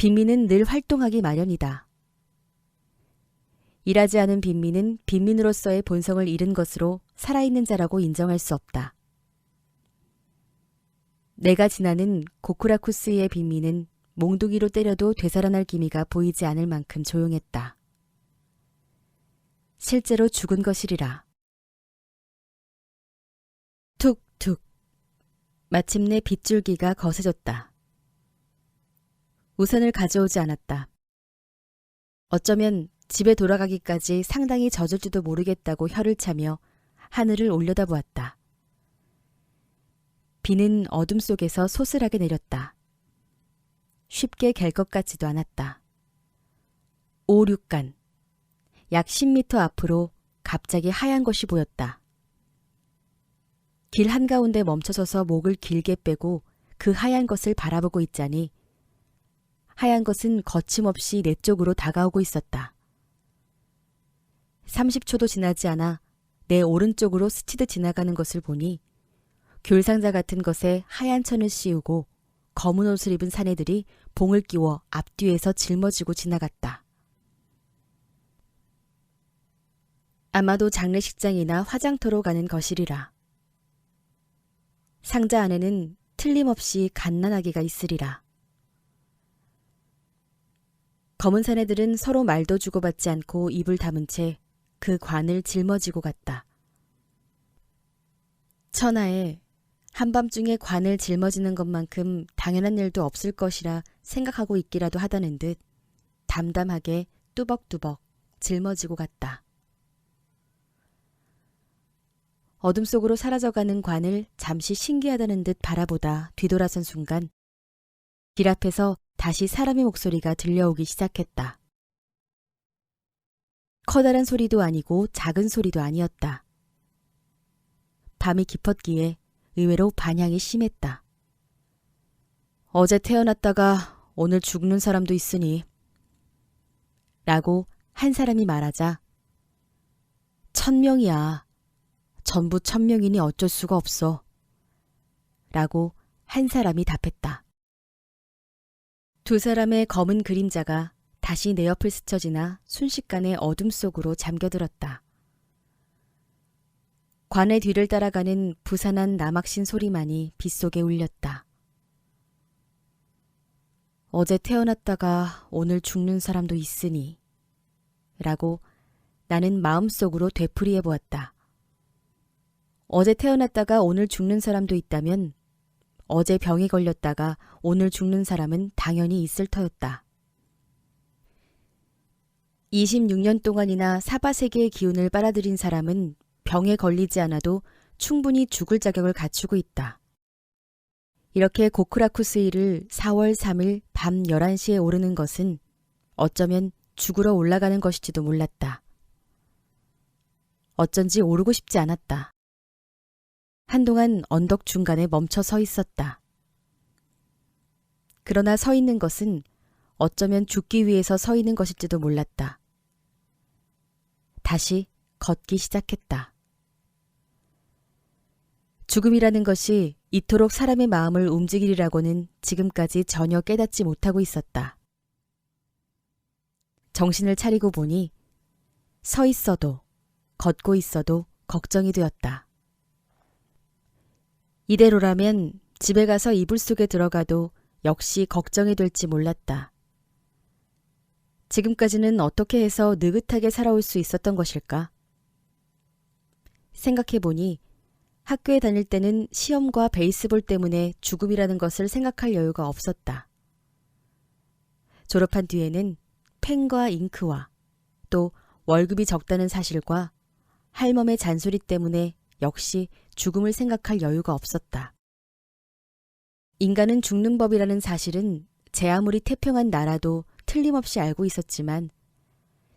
빈민은 늘 활동하기 마련이다. 일하지 않은 빈민은 빈민으로서의 본성을 잃은 것으로 살아있는 자라고 인정할 수 없다. 내가 지나는 고쿠라쿠스의 빈민은 몽둥이로 때려도 되살아날 기미가 보이지 않을 만큼 조용했다. 실제로 죽은 것이리라. 툭툭. 마침내 빗줄기가 거세졌다. 우산을 가져오지 않았다. 어쩌면 집에 돌아가기까지 상당히 젖을지도 모르겠다고 혀를 차며 하늘을 올려다보았다. 비는 어둠 속에서 소슬하게 내렸다. 쉽게 갤 것 같지도 않았다. 5, 6간. 약 10m 앞으로 갑자기 하얀 것이 보였다. 길 한가운데 멈춰서서 목을 길게 빼고 그 하얀 것을 바라보고 있자니 하얀 것은 거침없이 내 쪽으로 다가오고 있었다. 30초도 지나지 않아 내 오른쪽으로 스치듯 지나가는 것을 보니 귤상자 같은 것에 하얀 천을 씌우고 검은 옷을 입은 사내들이 봉을 끼워 앞뒤에서 짊어지고 지나갔다. 아마도 장례식장이나 화장터로 가는 것이리라. 상자 안에는 틀림없이 갓난아기가 있으리라. 검은 사내들은 서로 말도 주고받지 않고 입을 다문 채 그 관을 짊어지고 갔다. 천하에 한밤중에 관을 짊어지는 것만큼 당연한 일도 없을 것이라 생각하고 있기라도 하다는 듯 담담하게 뚜벅뚜벅 짊어지고 갔다. 어둠 속으로 사라져가는 관을 잠시 신기하다는 듯 바라보다 뒤돌아선 순간 길 앞에서 다시 사람의 목소리가 들려오기 시작했다. 커다란 소리도 아니고 작은 소리도 아니었다. 밤이 깊었기에 의외로 반향이 심했다. 어제 태어났다가 오늘 죽는 사람도 있으니 라고 한 사람이 말하자 1000명이야. 전부 1000명이니 어쩔 수가 없어. 라고 한 사람이 답했다. 두 사람의 검은 그림자가 다시 내 옆을 스쳐 지나 순식간에 어둠 속으로 잠겨들었다. 관의 뒤를 따라가는 부산한 남학신 소리만이 빗속에 울렸다. 어제 태어났다가 오늘 죽는 사람도 있으니 라고 나는 마음속으로 되풀이해 보았다. 어제 태어났다가 오늘 죽는 사람도 있다면 어제 병에 걸렸다가 오늘 죽는 사람은 당연히 있을 터였다. 26년 동안이나 사바세계의 기운을 빨아들인 사람은 병에 걸리지 않아도 충분히 죽을 자격을 갖추고 있다. 이렇게 고쿠라쿠스이를 4월 3일 밤 11시에 오르는 것은 어쩌면 죽으러 올라가는 것일지도 몰랐다. 어쩐지 오르고 싶지 않았다. 한동안 언덕 중간에 멈춰 서 있었다. 그러나 서 있는 것은 어쩌면 죽기 위해서 서 있는 것일지도 몰랐다. 다시 걷기 시작했다. 죽음이라는 것이 이토록 사람의 마음을 움직이리라고는 지금까지 전혀 깨닫지 못하고 있었다. 정신을 차리고 보니 서 있어도 걷고 있어도 걱정이 되었다. 이대로라면 집에 가서 이불 속에 들어가도 역시 걱정이 될지 몰랐다. 지금까지는 어떻게 해서 느긋하게 살아올 수 있었던 것일까? 생각해보니 학교에 다닐 때는 시험과 베이스볼 때문에 죽음이라는 것을 생각할 여유가 없었다. 졸업한 뒤에는 펜과 잉크와 또 월급이 적다는 사실과 할멈의 잔소리 때문에 역시 죽음을 생각할 여유가 없었다. 인간은 죽는 법이라는 사실은 제 아무리 태평한 나라도 틀림없이 알고 있었지만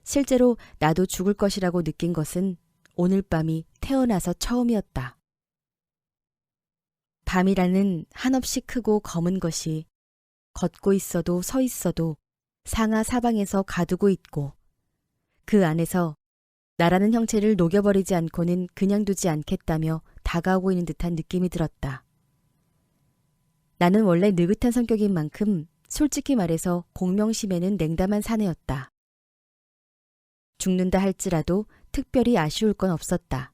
실제로 나도 죽을 것이라고 느낀 것은 오늘 밤이 태어나서 처음이었다. 밤이라는 한없이 크고 검은 것이 걷고 있어도 서 있어도 상하 사방에서 가두고 있고 그 안에서 나라는 형체를 녹여버리지 않고는 그냥 두지 않겠다며 다가오고 있는 듯한 느낌이 들었다. 나는 원래 느긋한 성격인 만큼 솔직히 말해서 공명심에는 냉담한 사내였다. 죽는다 할지라도 특별히 아쉬울 건 없었다.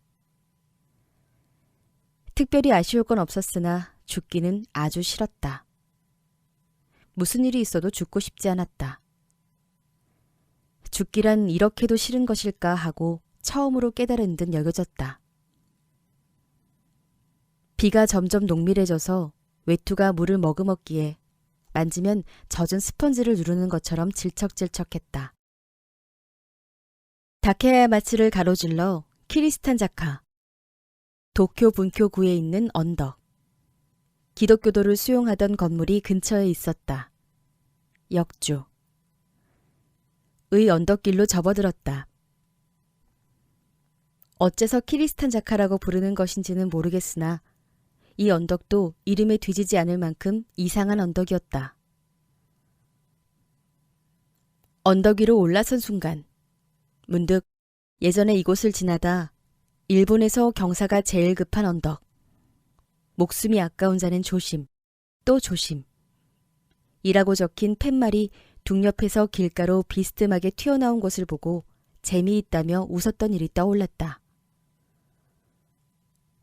특별히 아쉬울 건 없었으나 죽기는 아주 싫었다. 무슨 일이 있어도 죽고 싶지 않았다. 죽기란 이렇게도 싫은 것일까 하고 처음으로 깨달은 듯 여겨졌다. 비가 점점 농밀해져서 외투가 물을 머금었기에 만지면 젖은 스펀지를 누르는 것처럼 질척질척했다. 다케야마츠를 가로질러 키리스탄자카, 도쿄 분교구에 있는 언덕. 기독교도를 수용하던 건물이 근처에 있었다. 역주. 의 언덕길로 접어들었다. 어째서 키리스탄자카라고 부르는 것인지는 모르겠으나 이 언덕도 이름에 뒤지지 않을 만큼 이상한 언덕이었다. 언덕 위로 올라선 순간 문득 예전에 이곳을 지나다 일본에서 경사가 제일 급한 언덕, 목숨이 아까운 자는 조심, 또 조심 이라고 적힌 팻말이 둑 옆에서 길가로 비스듬하게 튀어나온 것을 보고 재미있다며 웃었던 일이 떠올랐다.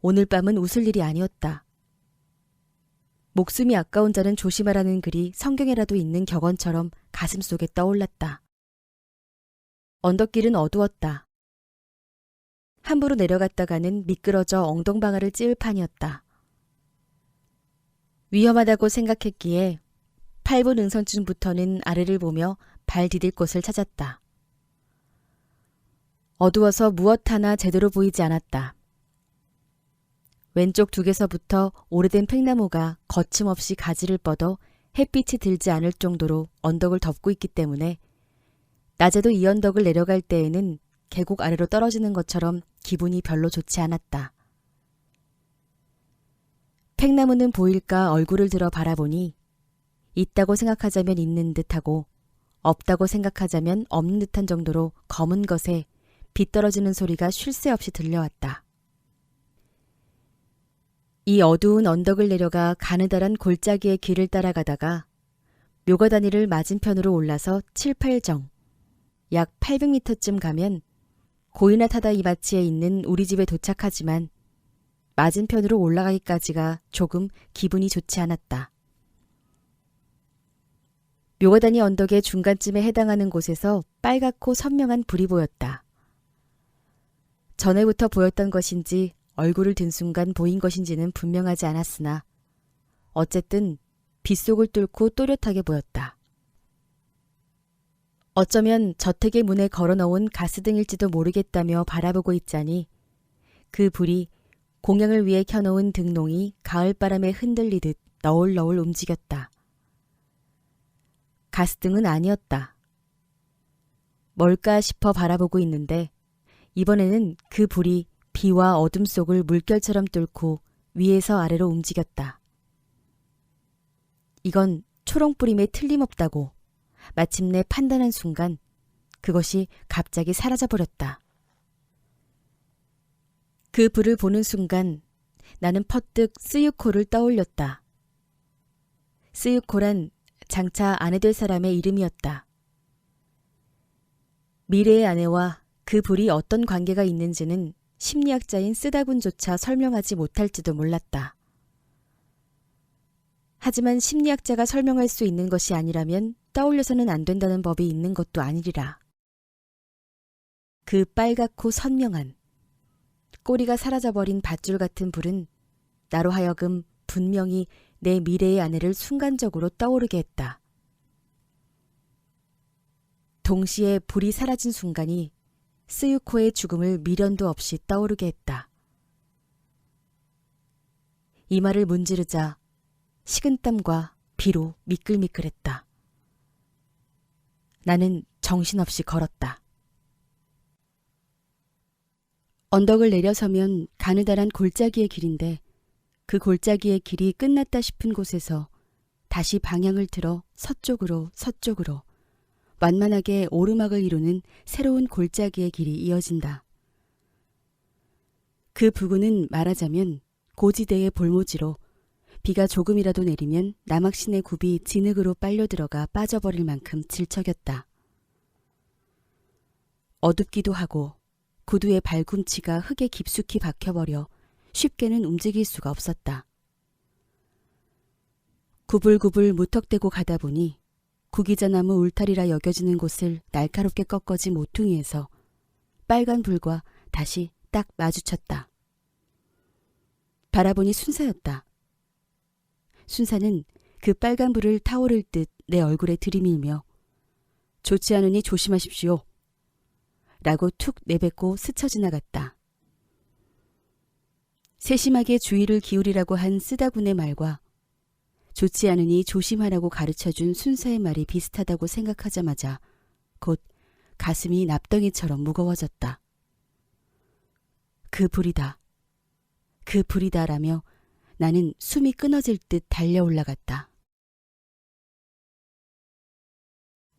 오늘 밤은 웃을 일이 아니었다. 목숨이 아까운 자는 조심하라는 글이 성경에라도 있는 격언처럼 가슴속에 떠올랐다. 언덕길은 어두웠다. 함부로 내려갔다가는 미끄러져 엉덩방아를 찌을 판이었다. 위험하다고 생각했기에 8분 능선쯤부터는 아래를 보며 발 디딜 곳을 찾았다. 어두워서 무엇 하나 제대로 보이지 않았다. 왼쪽 둑에서부터 오래된 팽나무가 거침없이 가지를 뻗어 햇빛이 들지 않을 정도로 언덕을 덮고 있기 때문에 낮에도 이 언덕을 내려갈 때에는 계곡 아래로 떨어지는 것처럼 기분이 별로 좋지 않았다. 팽나무는 보일까 얼굴을 들어 바라보니 있다고 생각하자면 있는 듯하고 없다고 생각하자면 없는 듯한 정도로 검은 것에 비 떨어지는 소리가 쉴 새 없이 들려왔다. 이 어두운 언덕을 내려가 가느다란 골짜기의 길을 따라가다가 묘가다니를 맞은편으로 올라서 7, 8정, 약 800m쯤 가면 고이나타다 이마치에 있는 우리 집에 도착하지만 맞은편으로 올라가기까지가 조금 기분이 좋지 않았다. 묘가다니 언덕의 중간쯤에 해당하는 곳에서 빨갛고 선명한 불이 보였다. 전에부터 보였던 것인지 얼굴을 든 순간 보인 것인지는 분명하지 않았으나 어쨌든 빗속을 뚫고 또렷하게 보였다. 어쩌면 저택의 문에 걸어놓은 가스등일지도 모르겠다며 바라보고 있자니 그 불이 공양을 위해 켜놓은 등롱이 가을바람에 흔들리듯 너울너울 움직였다. 가스등은 아니었다. 뭘까 싶어 바라보고 있는데 이번에는 그 불이 비와 어둠 속을 물결처럼 뚫고 위에서 아래로 움직였다. 이건 초롱불임에 틀림없다고 마침내 판단한 순간 그것이 갑자기 사라져버렸다. 그 불을 보는 순간 나는 퍼뜩 스유코를 떠올렸다. 스유코란 장차 아내 될 사람의 이름이었다. 미래의 아내와 그 불이 어떤 관계가 있는지는 심리학자인 쓰다군조차 설명하지 못할지도 몰랐다. 하지만 심리학자가 설명할 수 있는 것이 아니라면 떠올려서는 안 된다는 법이 있는 것도 아니리라. 그 빨갛고 선명한 꼬리가 사라져버린 밧줄 같은 불은 나로 하여금 분명히 내 미래의 아내를 순간적으로 떠오르게 했다. 동시에 불이 사라진 순간이 스유코의 죽음을 미련도 없이 떠오르게 했다. 이마를 문지르자 식은땀과 비로 미끌미끌했다. 나는 정신없이 걸었다. 언덕을 내려서면 가느다란 골짜기의 길인데 그 골짜기의 길이 끝났다 싶은 곳에서 다시 방향을 틀어 서쪽으로 완만하게 오르막을 이루는 새로운 골짜기의 길이 이어진다. 그 부근은 말하자면 고지대의 볼모지로 비가 조금이라도 내리면 남학신의 굽이 진흙으로 빨려 들어가 빠져버릴 만큼 질척였다. 어둡기도 하고 구두의 발꿈치가 흙에 깊숙이 박혀버려 쉽게는 움직일 수가 없었다. 구불구불 무턱대고 가다 보니 구기자나무 울타리라 여겨지는 곳을 날카롭게 꺾어진 모퉁이에서 빨간 불과 다시 딱 마주쳤다. 바라보니 순사였다. 순사는 그 빨간 불을 타오를 듯 내 얼굴에 들이밀며 좋지 않으니 조심하십시오 라고 툭 내뱉고 스쳐 지나갔다. 세심하게 주의를 기울이라고 한 쓰다군의 말과 좋지 않으니 조심하라고 가르쳐준 순사의 말이 비슷하다고 생각하자마자 곧 가슴이 납덩이처럼 무거워졌다. 그 불이다. 그 불이다라며 나는 숨이 끊어질 듯 달려 올라갔다.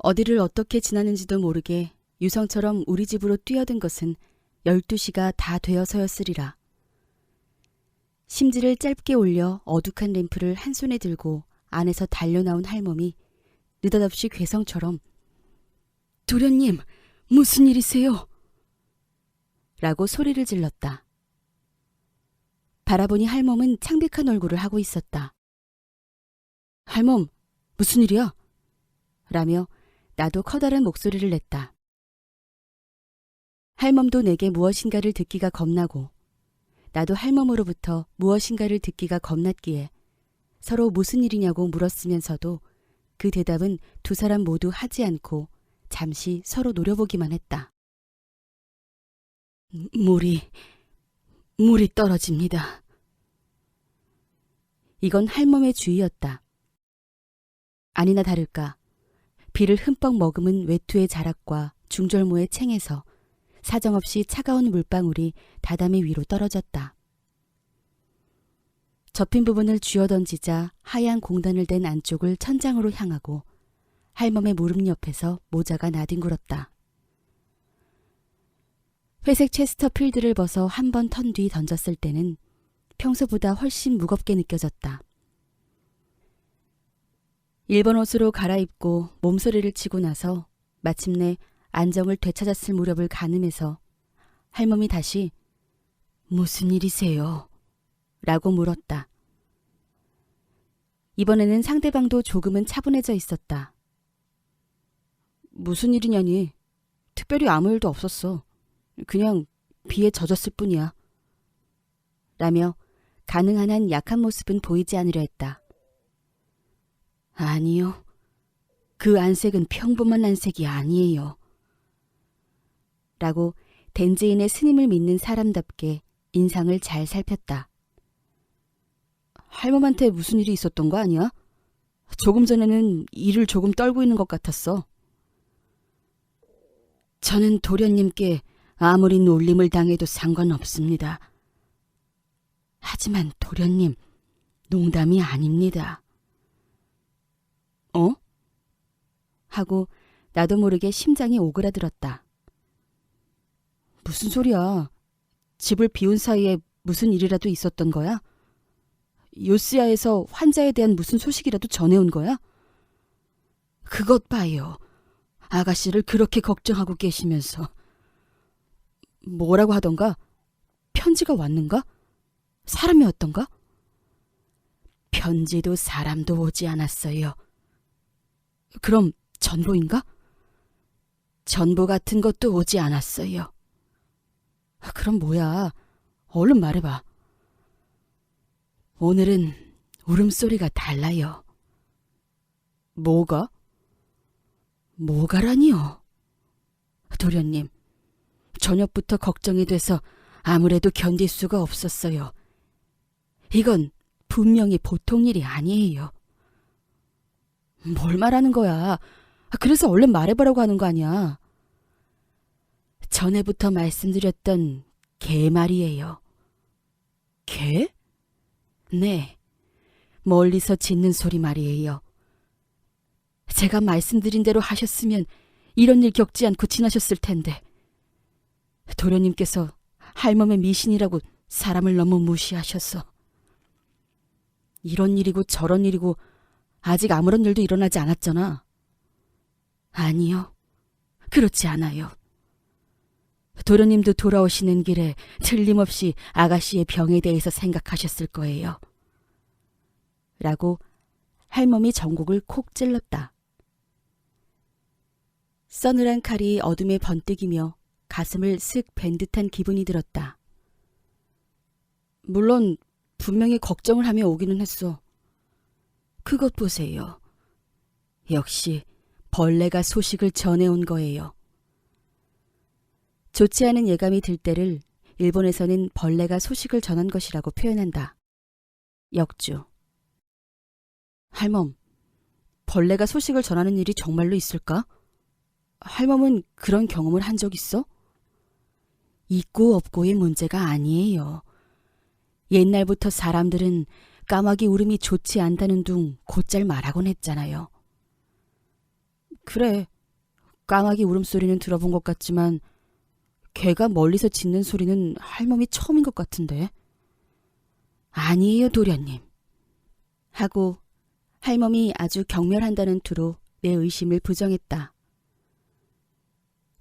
어디를 어떻게 지나는지도 모르게 유성처럼 우리 집으로 뛰어든 것은 12시가 다 되어서였으리라. 심지를 짧게 올려 어둑한 램프를 한 손에 들고 안에서 달려나온 할멈이 느닷없이 괴성처럼 도련님, 무슨 일이세요? 라고 소리를 질렀다. 바라보니 할멈은 창백한 얼굴을 하고 있었다. 할멈, 무슨 일이야? 라며 나도 커다란 목소리를 냈다. 할멈도 내게 무엇인가를 듣기가 겁나고 나도 할멈으로부터 무엇인가를 듣기가 겁났기에 서로 무슨 일이냐고 물었으면서도 그 대답은 두 사람 모두 하지 않고 잠시 서로 노려보기만 했다. 물이 떨어집니다. 이건 할멈의 주의였다. 아니나 다를까 비를 흠뻑 머금은 외투의 자락과 중절모의 챙에서 사정없이 차가운 물방울이 다다미 위로 떨어졌다. 접힌 부분을 쥐어던지자 하얀 공단을 댄 안쪽을 천장으로 향하고 할멈의 무릎 옆에서 모자가 나뒹굴었다. 회색 체스터필드를 벗어 한 번 턴 뒤 던졌을 때는 평소보다 훨씬 무겁게 느껴졌다. 일본 옷으로 갈아입고 몸소리를 치고 나서 마침내 안정을 되찾았을 무렵을 가늠해서 할멈이 다시 무슨 일이세요? 라고 물었다. 이번에는 상대방도 조금은 차분해져 있었다. 무슨 일이냐니? 특별히 아무 일도 없었어. 그냥 비에 젖었을 뿐이야. 라며 가능한 한 약한 모습은 보이지 않으려 했다. 아니요. 그 안색은 평범한 안색이 아니에요. 라고 댄지인의 스님을 믿는 사람답게 인상을 잘 살폈다. 할멈한테 무슨 일이 있었던 거 아니야? 조금 전에는 이를 조금 떨고 있는 것 같았어. 저는 도련님께 아무리 놀림을 당해도 상관없습니다. 하지만 도련님, 농담이 아닙니다. 어? 하고 나도 모르게 심장이 오그라들었다. 무슨 소리야? 집을 비운 사이에 무슨 일이라도 있었던 거야? 요스야에서 환자에 대한 무슨 소식이라도 전해온 거야? 그것 봐요. 아가씨를 그렇게 걱정하고 계시면서. 뭐라고 하던가? 편지가 왔는가? 사람이 왔던가? 편지도 사람도 오지 않았어요. 그럼 전보인가? 전보 같은 것도 오지 않았어요. 그럼 뭐야? 얼른 말해봐. 오늘은 울음소리가 달라요. 뭐가? 뭐가라니요? 도련님, 저녁부터 걱정이 돼서 아무래도 견딜 수가 없었어요. 이건 분명히 보통 일이 아니에요. 뭘 말하는 거야? 그래서 얼른 말해보라고 하는 거 아니야? 전에부터 말씀드렸던 개 말이에요. 개? 네, 멀리서 짖는 소리 말이에요. 제가 말씀드린 대로 하셨으면 이런 일 겪지 않고 지나셨을 텐데. 도련님께서 할멈의 미신이라고 사람을 너무 무시하셔서. 이런 일이고 저런 일이고 아직 아무런 일도 일어나지 않았잖아. 아니요. 그렇지 않아요. 도련님도 돌아오시는 길에 틀림없이 아가씨의 병에 대해서 생각하셨을 거예요. 라고 할멈이 전곡을 콕 찔렀다. 서늘한 칼이 어둠에 번뜩이며 가슴을 슥 벤 듯한 기분이 들었다. 물론 분명히 걱정을 하며 오기는 했어. 그것 보세요. 역시 벌레가 소식을 전해온 거예요. 좋지 않은 예감이 들 때를 일본에서는 벌레가 소식을 전한 것이라고 표현한다. 역주. 할멈, 벌레가 소식을 전하는 일이 정말로 있을까? 할멈은 그런 경험을 한 적 있어? 있고 없고의 문제가 아니에요. 옛날부터 사람들은 까마귀 울음이 좋지 않다는 둥 곧잘 말하곤 했잖아요. 그래, 까마귀 울음소리는 들어본 것 같지만 개가 멀리서 짖는 소리는 할멈이 처음인 것 같은데. 아니에요, 도련님. 하고 할멈이 아주 경멸한다는 투로 내 의심을 부정했다.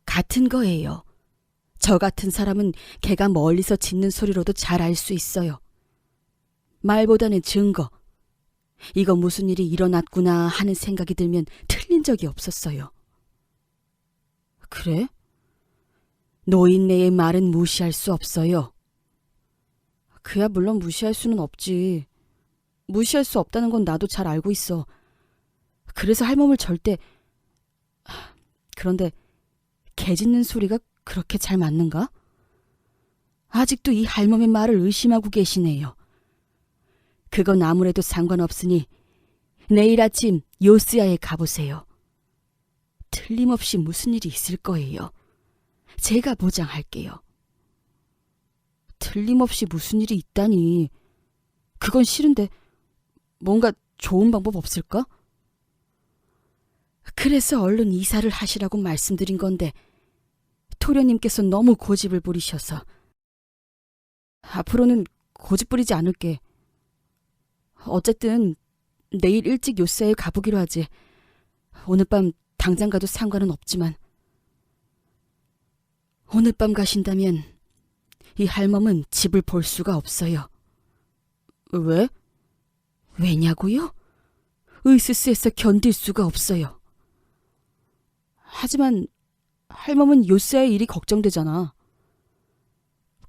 같은 거예요. 저 같은 사람은 개가 멀리서 짖는 소리로도 잘 알 수 있어요. 말보다는 증거. 이거 무슨 일이 일어났구나 하는 생각이 들면 틀린 적이 없었어요. 그래? 노인네의 말은 무시할 수 없어요. 그야 물론 무시할 수는 없지. 무시할 수 없다는 건 나도 잘 알고 있어. 그래서 할멈을 절대... 그런데 개 짖는 소리가 그렇게 잘 맞는가? 아직도 이 할멈의 말을 의심하고 계시네요. 그건 아무래도 상관없으니 내일 아침 요스야에 가보세요. 틀림없이 무슨 일이 있을 거예요. 제가 보장할게요. 틀림없이 무슨 일이 있다니. 그건 싫은데 뭔가 좋은 방법 없을까? 그래서 얼른 이사를 하시라고 말씀드린 건데 토련님께서 너무 고집을 부리셔서. 앞으로는 고집 부리지 않을게. 어쨌든 내일 일찍 요새에 가보기로 하지. 오늘 밤 당장 가도 상관은 없지만. 오늘 밤 가신다면 이 할멈은 집을 볼 수가 없어요. 왜? 왜냐고요? 으스스해서 견딜 수가 없어요. 하지만 할멈은 요새의 일이 걱정되잖아.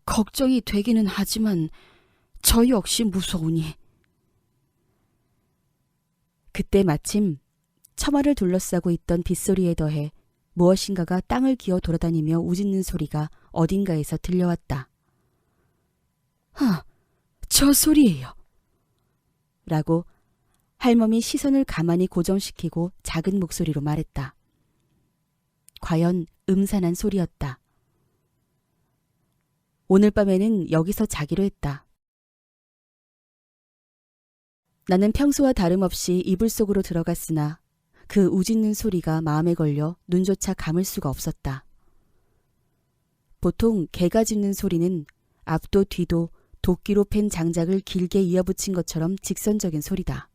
걱정이 되기는 하지만 저 역시 무서우니. 그때 마침 처마를 둘러싸고 있던 빗소리에 더해 무엇인가가 땅을 기어 돌아다니며 우짖는 소리가 어딘가에서 들려왔다. 저 소리예요. 라고 할멈이 시선을 가만히 고정시키고 작은 목소리로 말했다. 과연 음산한 소리였다. 오늘 밤에는 여기서 자기로 했다. 나는 평소와 다름없이 이불 속으로 들어갔으나 그 우짖는 소리가 마음에 걸려 눈조차 감을 수가 없었다. 보통 개가 짖는 소리는 앞도 뒤도 도끼로 팬 장작을 길게 이어붙인 것처럼 직선적인 소리다.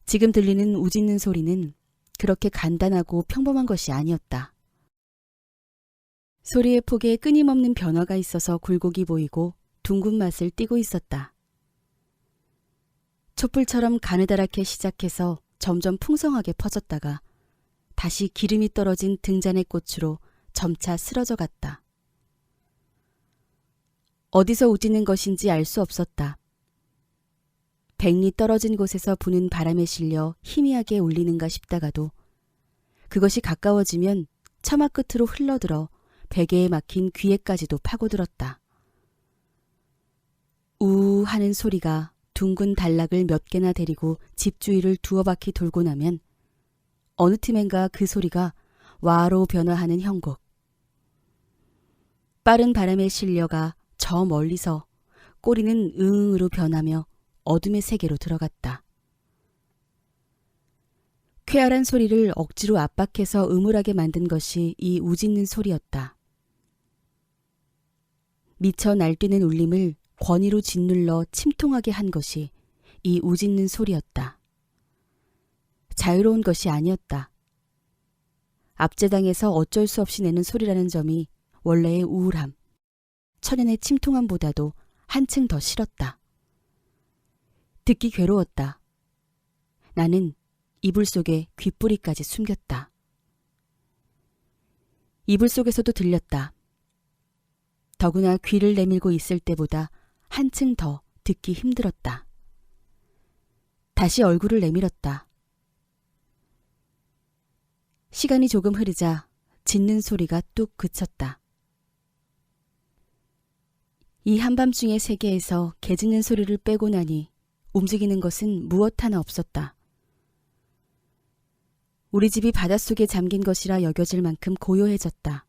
지금 들리는 우짖는 소리는 그렇게 간단하고 평범한 것이 아니었다. 소리의 폭에 끊임없는 변화가 있어서 굴곡이 보이고 둥근 맛을 띠고 있었다. 촛불처럼 가느다랗게 시작해서 점점 풍성하게 퍼졌다가 다시 기름이 떨어진 등잔의 꽃으로 점차 쓰러져 갔다. 어디서 우짖는 것인지 알 수 없었다. 백리 떨어진 곳에서 부는 바람에 실려 희미하게 울리는가 싶다가도 그것이 가까워지면 처마 끝으로 흘러들어 베개에 막힌 귀에까지도 파고들었다. 우 하는 소리가 둥근 단락을 몇 개나 데리고 집 주위를 두어 바퀴 돌고 나면 어느 틈엔가 그 소리가 와로 변화하는 형국. 빠른 바람에 실려가 저 멀리서 꼬리는 응으로 변하며 어둠의 세계로 들어갔다. 쾌활한 소리를 억지로 압박해서 음울하게 만든 것이 이 우짖는 소리였다. 미쳐 날뛰는 울림을 권위로 짓눌러 침통하게 한 것이 이 우짖는 소리였다. 자유로운 것이 아니었다. 압제당해서 어쩔 수 없이 내는 소리라는 점이 원래의 우울함, 천연의 침통함보다도 한층 더 싫었다. 듣기 괴로웠다. 나는 이불 속에 귓불이까지 숨겼다. 이불 속에서도 들렸다. 더구나 귀를 내밀고 있을 때보다 한층 더 듣기 힘들었다. 다시 얼굴을 내밀었다. 시간이 조금 흐르자 짖는 소리가 뚝 그쳤다. 이 한밤중의 세계에서 개 짖는 소리를 빼고 나니 움직이는 것은 무엇 하나 없었다. 우리 집이 바닷속에 잠긴 것이라 여겨질 만큼 고요해졌다.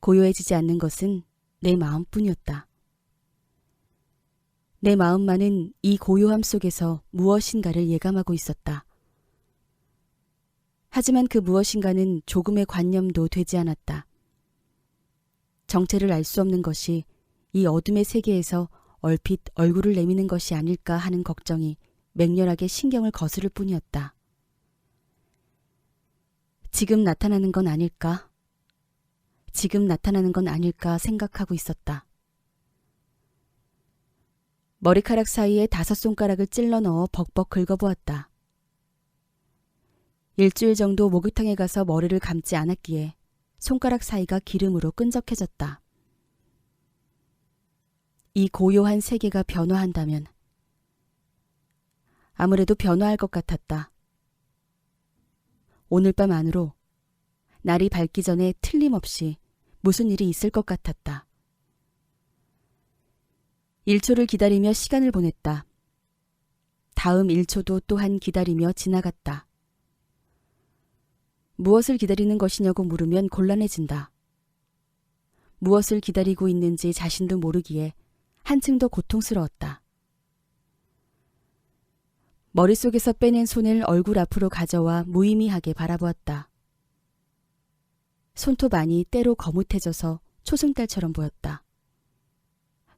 고요해지지 않는 것은 내 마음뿐이었다. 내 마음만은 이 고요함 속에서 무엇인가를 예감하고 있었다. 하지만 그 무엇인가는 조금의 관념도 되지 않았다. 정체를 알 수 없는 것이 이 어둠의 세계에서 얼핏 얼굴을 내미는 것이 아닐까 하는 걱정이 맹렬하게 신경을 거스를 뿐이었다. 지금 나타나는 건 아닐까? 지금 나타나는 건 아닐까 생각하고 있었다. 머리카락 사이에 5손가락을 찔러 넣어 벅벅 긁어보았다. 일주일 정도 목욕탕에 가서 머리를 감지 않았기에 손가락 사이가 기름으로 끈적해졌다. 이 고요한 세계가 변화한다면 아무래도 변화할 것 같았다. 오늘 밤 안으로 날이 밝기 전에 틀림없이 무슨 일이 있을 것 같았다. 1초를 기다리며 시간을 보냈다. 다음 1초도 또한 기다리며 지나갔다. 무엇을 기다리는 것이냐고 물으면 곤란해진다. 무엇을 기다리고 있는지 자신도 모르기에 한층 더 고통스러웠다. 머릿속에서 빼낸 손을 얼굴 앞으로 가져와 무의미하게 바라보았다. 손톱 안이 때로 거뭇해져서 초승달처럼 보였다.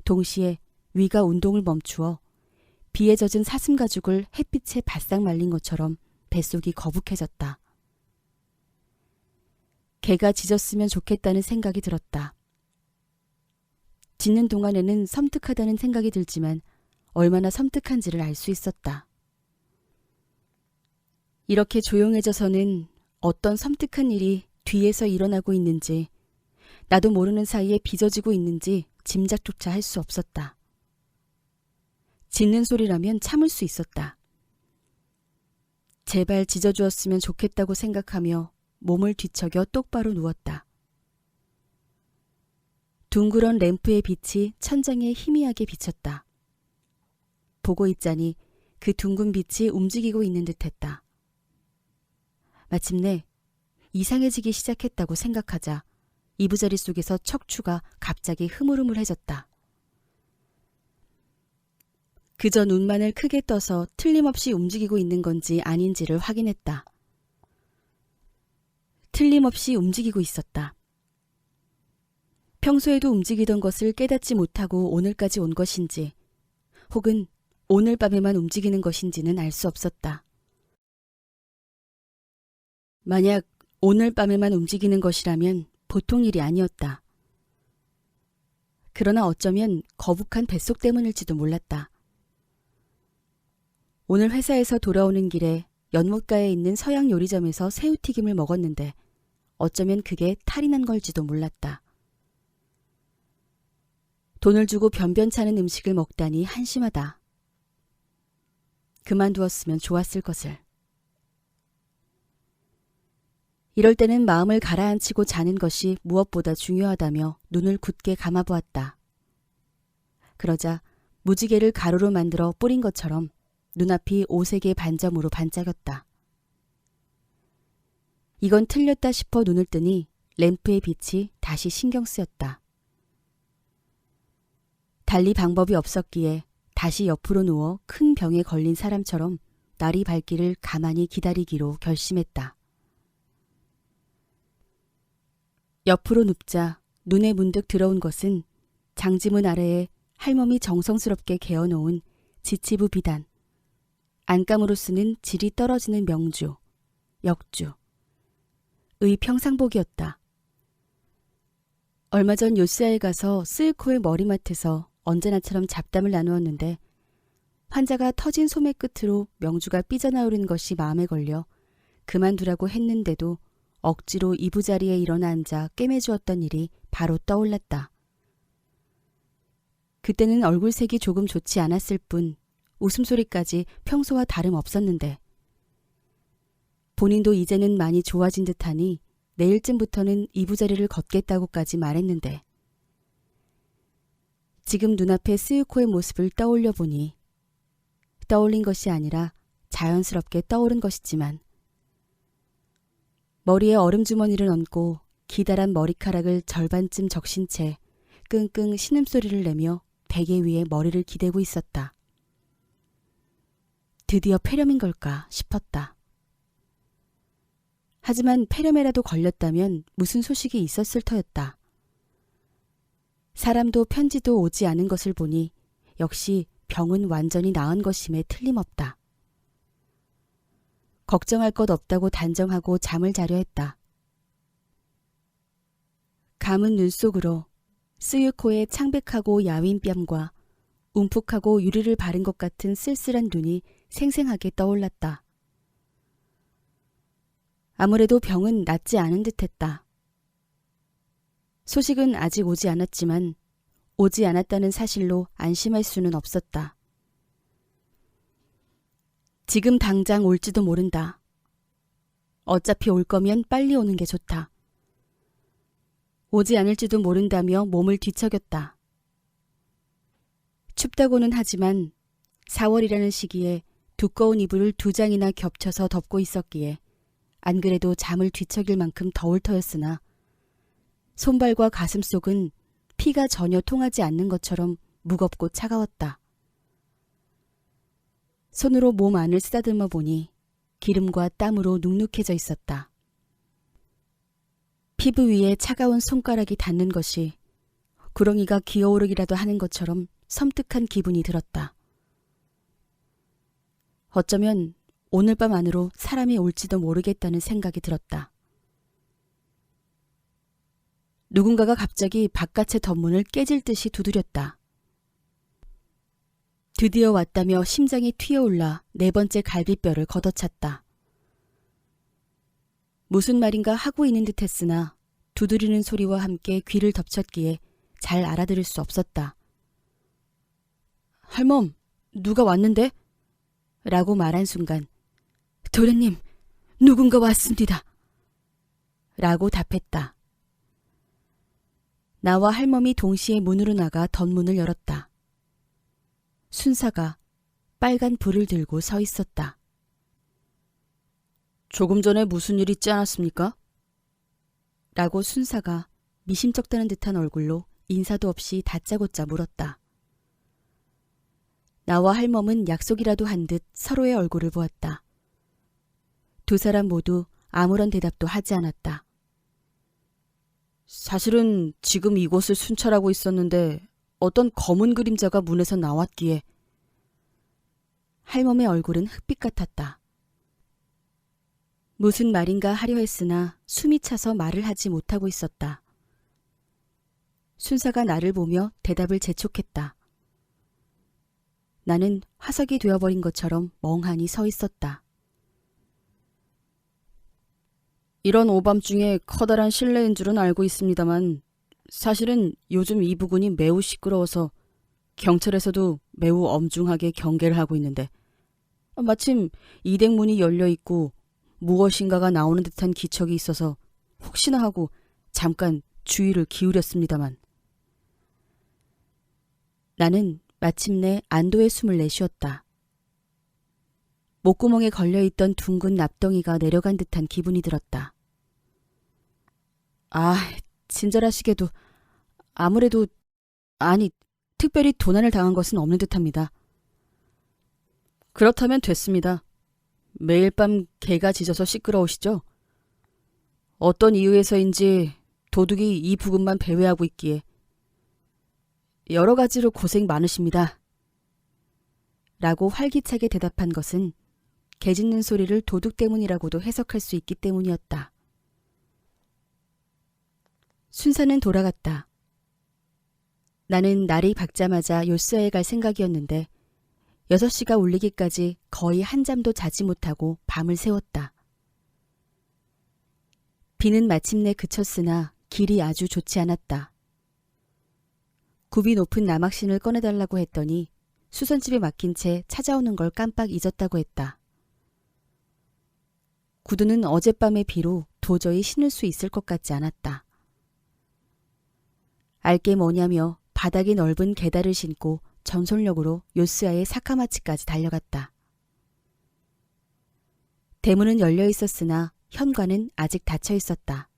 동시에 위가 운동을 멈추어 비에 젖은 사슴 가죽을 햇빛에 바싹 말린 것처럼 뱃속이 거북해졌다. 개가 짖었으면 좋겠다는 생각이 들었다. 짖는 동안에는 섬뜩하다는 생각이 들지만 얼마나 섬뜩한지를 알 수 있었다. 이렇게 조용해져서는 어떤 섬뜩한 일이 뒤에서 일어나고 있는지 나도 모르는 사이에 빚어지고 있는지 짐작조차 할 수 없었다. 짖는 소리라면 참을 수 있었다. 제발 짖어주었으면 좋겠다고 생각하며 몸을 뒤척여 똑바로 누웠다. 둥그런 램프의 빛이 천장에 희미하게 비쳤다. 보고 있자니 그 둥근 빛이 움직이고 있는 듯했다. 마침내 이상해지기 시작했다고 생각하자 이부자리 속에서 척추가 갑자기 흐물흐물해졌다. 그저 눈만을 크게 떠서 틀림없이 움직이고 있는 건지 아닌지를 확인했다. 틀림없이 움직이고 있었다. 평소에도 움직이던 것을 깨닫지 못하고 오늘까지 온 것인지 혹은 오늘 밤에만 움직이는 것인지는 알 수 없었다. 만약 오늘 밤에만 움직이는 것이라면 보통 일이 아니었다. 그러나 어쩌면 거북한 뱃속 때문일지도 몰랐다. 오늘 회사에서 돌아오는 길에 연못가에 있는 서양 요리점에서 새우튀김을 먹었는데 어쩌면 그게 탈이 난 걸지도 몰랐다. 돈을 주고 변변찮은 음식을 먹다니 한심하다. 그만두었으면 좋았을 것을. 이럴 때는 마음을 가라앉히고 자는 것이 무엇보다 중요하다며 눈을 굳게 감아보았다. 그러자 무지개를 가루로 만들어 뿌린 것처럼 눈앞이 오색의 반점으로 반짝였다. 이건 틀렸다 싶어 눈을 뜨니 램프의 빛이 다시 신경 쓰였다. 달리 방법이 없었기에 다시 옆으로 누워 큰 병에 걸린 사람처럼 날이 밝기를 가만히 기다리기로 결심했다. 옆으로 눕자 눈에 문득 들어온 것은 장지문 아래에 할멈이 정성스럽게 개어놓은 지치부 비단, 안감으로 쓰는 질이 떨어지는 명주, 역주, 의 평상복이었다. 얼마 전 요시아에 가서 스에코의 머리맡에서 언제나처럼 잡담을 나누었는데 환자가 터진 소매 끝으로 명주가 삐져나오는 것이 마음에 걸려 그만두라고 했는데도 억지로 이부자리에 일어나 앉아 꿰매주었던 일이 바로 떠올랐다. 그때는 얼굴색이 조금 좋지 않았을 뿐 웃음소리까지 평소와 다름없었는데 본인도 이제는 많이 좋아진 듯하니 내일쯤부터는 이부자리를 걷겠다고까지 말했는데 지금 눈앞에 스유코의 모습을 떠올려 보니 떠올린 것이 아니라 자연스럽게 떠오른 것이지만 머리에 얼음주머니를 얹고 기다란 머리카락을 절반쯤 적신 채 끙끙 신음소리를 내며 베개 위에 머리를 기대고 있었다. 드디어 폐렴인 걸까 싶었다. 하지만 폐렴에라도 걸렸다면 무슨 소식이 있었을 터였다. 사람도 편지도 오지 않은 것을 보니 역시 병은 완전히 나은 것임에 틀림없다. 걱정할 것 없다고 단정하고 잠을 자려 했다. 감은 눈 속으로 스유코의 창백하고 야윈 뺨과 움푹하고 유리를 바른 것 같은 쓸쓸한 눈이 생생하게 떠올랐다. 아무래도 병은 낫지 않은 듯했다. 소식은 아직 오지 않았지만 오지 않았다는 사실로 안심할 수는 없었다. 지금 당장 올지도 모른다. 어차피 올 거면 빨리 오는 게 좋다. 오지 않을지도 모른다며 몸을 뒤척였다. 춥다고는 하지만 4월이라는 시기에 두꺼운 이불을 2장이나 겹쳐서 덮고 있었기에 안 그래도 잠을 뒤척일 만큼 더울 터였으나 손발과 가슴 속은 피가 전혀 통하지 않는 것처럼 무겁고 차가웠다. 손으로 몸 안을 쓰다듬어 보니 기름과 땀으로 눅눅해져 있었다. 피부 위에 차가운 손가락이 닿는 것이 구렁이가 기어오르기라도 하는 것처럼 섬뜩한 기분이 들었다. 어쩌면 오늘 밤 안으로 사람이 올지도 모르겠다는 생각이 들었다. 누군가가 갑자기 바깥의 덧문을 깨질 듯이 두드렸다. 드디어 왔다며 심장이 튀어올라 4번째 갈비뼈를 걷어찼다. 무슨 말인가 하고 있는 듯했으나 두드리는 소리와 함께 귀를 덮쳤기에 잘 알아들을 수 없었다. 할멈, 누가 왔는데? 라고 말한 순간 도련님, 누군가 왔습니다. 라고 답했다. 나와 할멈이 동시에 문으로 나가 덧문을 열었다. 순사가 빨간 불을 들고 서 있었다. 조금 전에 무슨 일 있지 않았습니까? 라고 순사가 미심쩍다는 듯한 얼굴로 인사도 없이 다짜고짜 물었다. 나와 할멈은 약속이라도 한 듯 서로의 얼굴을 보았다. 두 사람 모두 아무런 대답도 하지 않았다. 사실은 지금 이곳을 순찰하고 있었는데 어떤 검은 그림자가 문에서 나왔기에. 할멈의 얼굴은 흑빛 같았다. 무슨 말인가 하려 했으나 숨이 차서 말을 하지 못하고 있었다. 순사가 나를 보며 대답을 재촉했다. 나는 화석이 되어버린 것처럼 멍하니 서 있었다. 이런 오밤중에 커다란 실내인 줄은 알고 있습니다만 사실은 요즘 이 부근이 매우 시끄러워서 경찰에서도 매우 엄중하게 경계를 하고 있는데 마침 이댁문이 열려있고 무엇인가가 나오는 듯한 기척이 있어서 혹시나 하고 잠깐 주의를 기울였습니다만. 나는 마침내 안도의 숨을 내쉬었다. 목구멍에 걸려있던 둥근 납덩이가 내려간 듯한 기분이 들었다. 친절하시게도 아무래도 특별히 도난을 당한 것은 없는 듯합니다. 그렇다면 됐습니다. 매일 밤 개가 짖어서 시끄러우시죠? 어떤 이유에서인지 도둑이 이 부근만 배회하고 있기에. 여러 가지로 고생 많으십니다. 라고 활기차게 대답한 것은 개 짖는 소리를 도둑 때문이라고도 해석할 수 있기 때문이었다. 순사는 돌아갔다. 나는 날이 밝자마자 요스야에 갈 생각이었는데 6시가 울리기까지 거의 한잠도 자지 못하고 밤을 새웠다. 비는 마침내 그쳤으나 길이 아주 좋지 않았다. 굽이 높은 나막신을 꺼내달라고 했더니 수선집에 막힌 채 찾아오는 걸 깜빡 잊었다고 했다. 구두는 어젯밤의 비로 도저히 신을 수 있을 것 같지 않았다. 알게 뭐냐며 바닥이 넓은 계다를 신고 전속력으로 요스야의 사카마치까지 달려갔다. 대문은 열려 있었으나 현관은 아직 닫혀 있었다.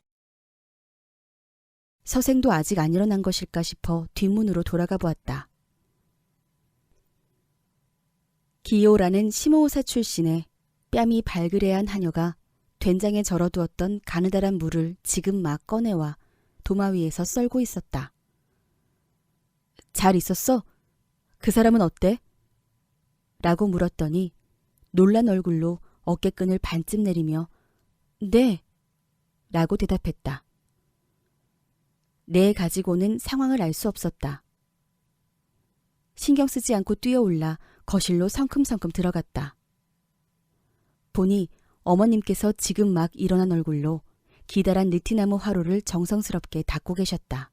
서생도 아직 안 일어난 것일까 싶어 뒷문으로 돌아가 보았다. 기요라는 시모오사 출신의 뺨이 발그레한 하녀가 된장에 절어두었던 가느다란 물을 지금 막 꺼내와 도마 위에서 썰고 있었다. 잘 있었어? 그 사람은 어때? 라고 물었더니 놀란 얼굴로 어깨끈을 반쯤 내리며 네 라고 대답했다. 네 가지고는 상황을 알 수 없었다. 신경 쓰지 않고 뛰어올라 거실로 성큼성큼 들어갔다. 보니 어머님께서 지금 막 일어난 얼굴로 기다란 느티나무 화로를 정성스럽게 닦고 계셨다.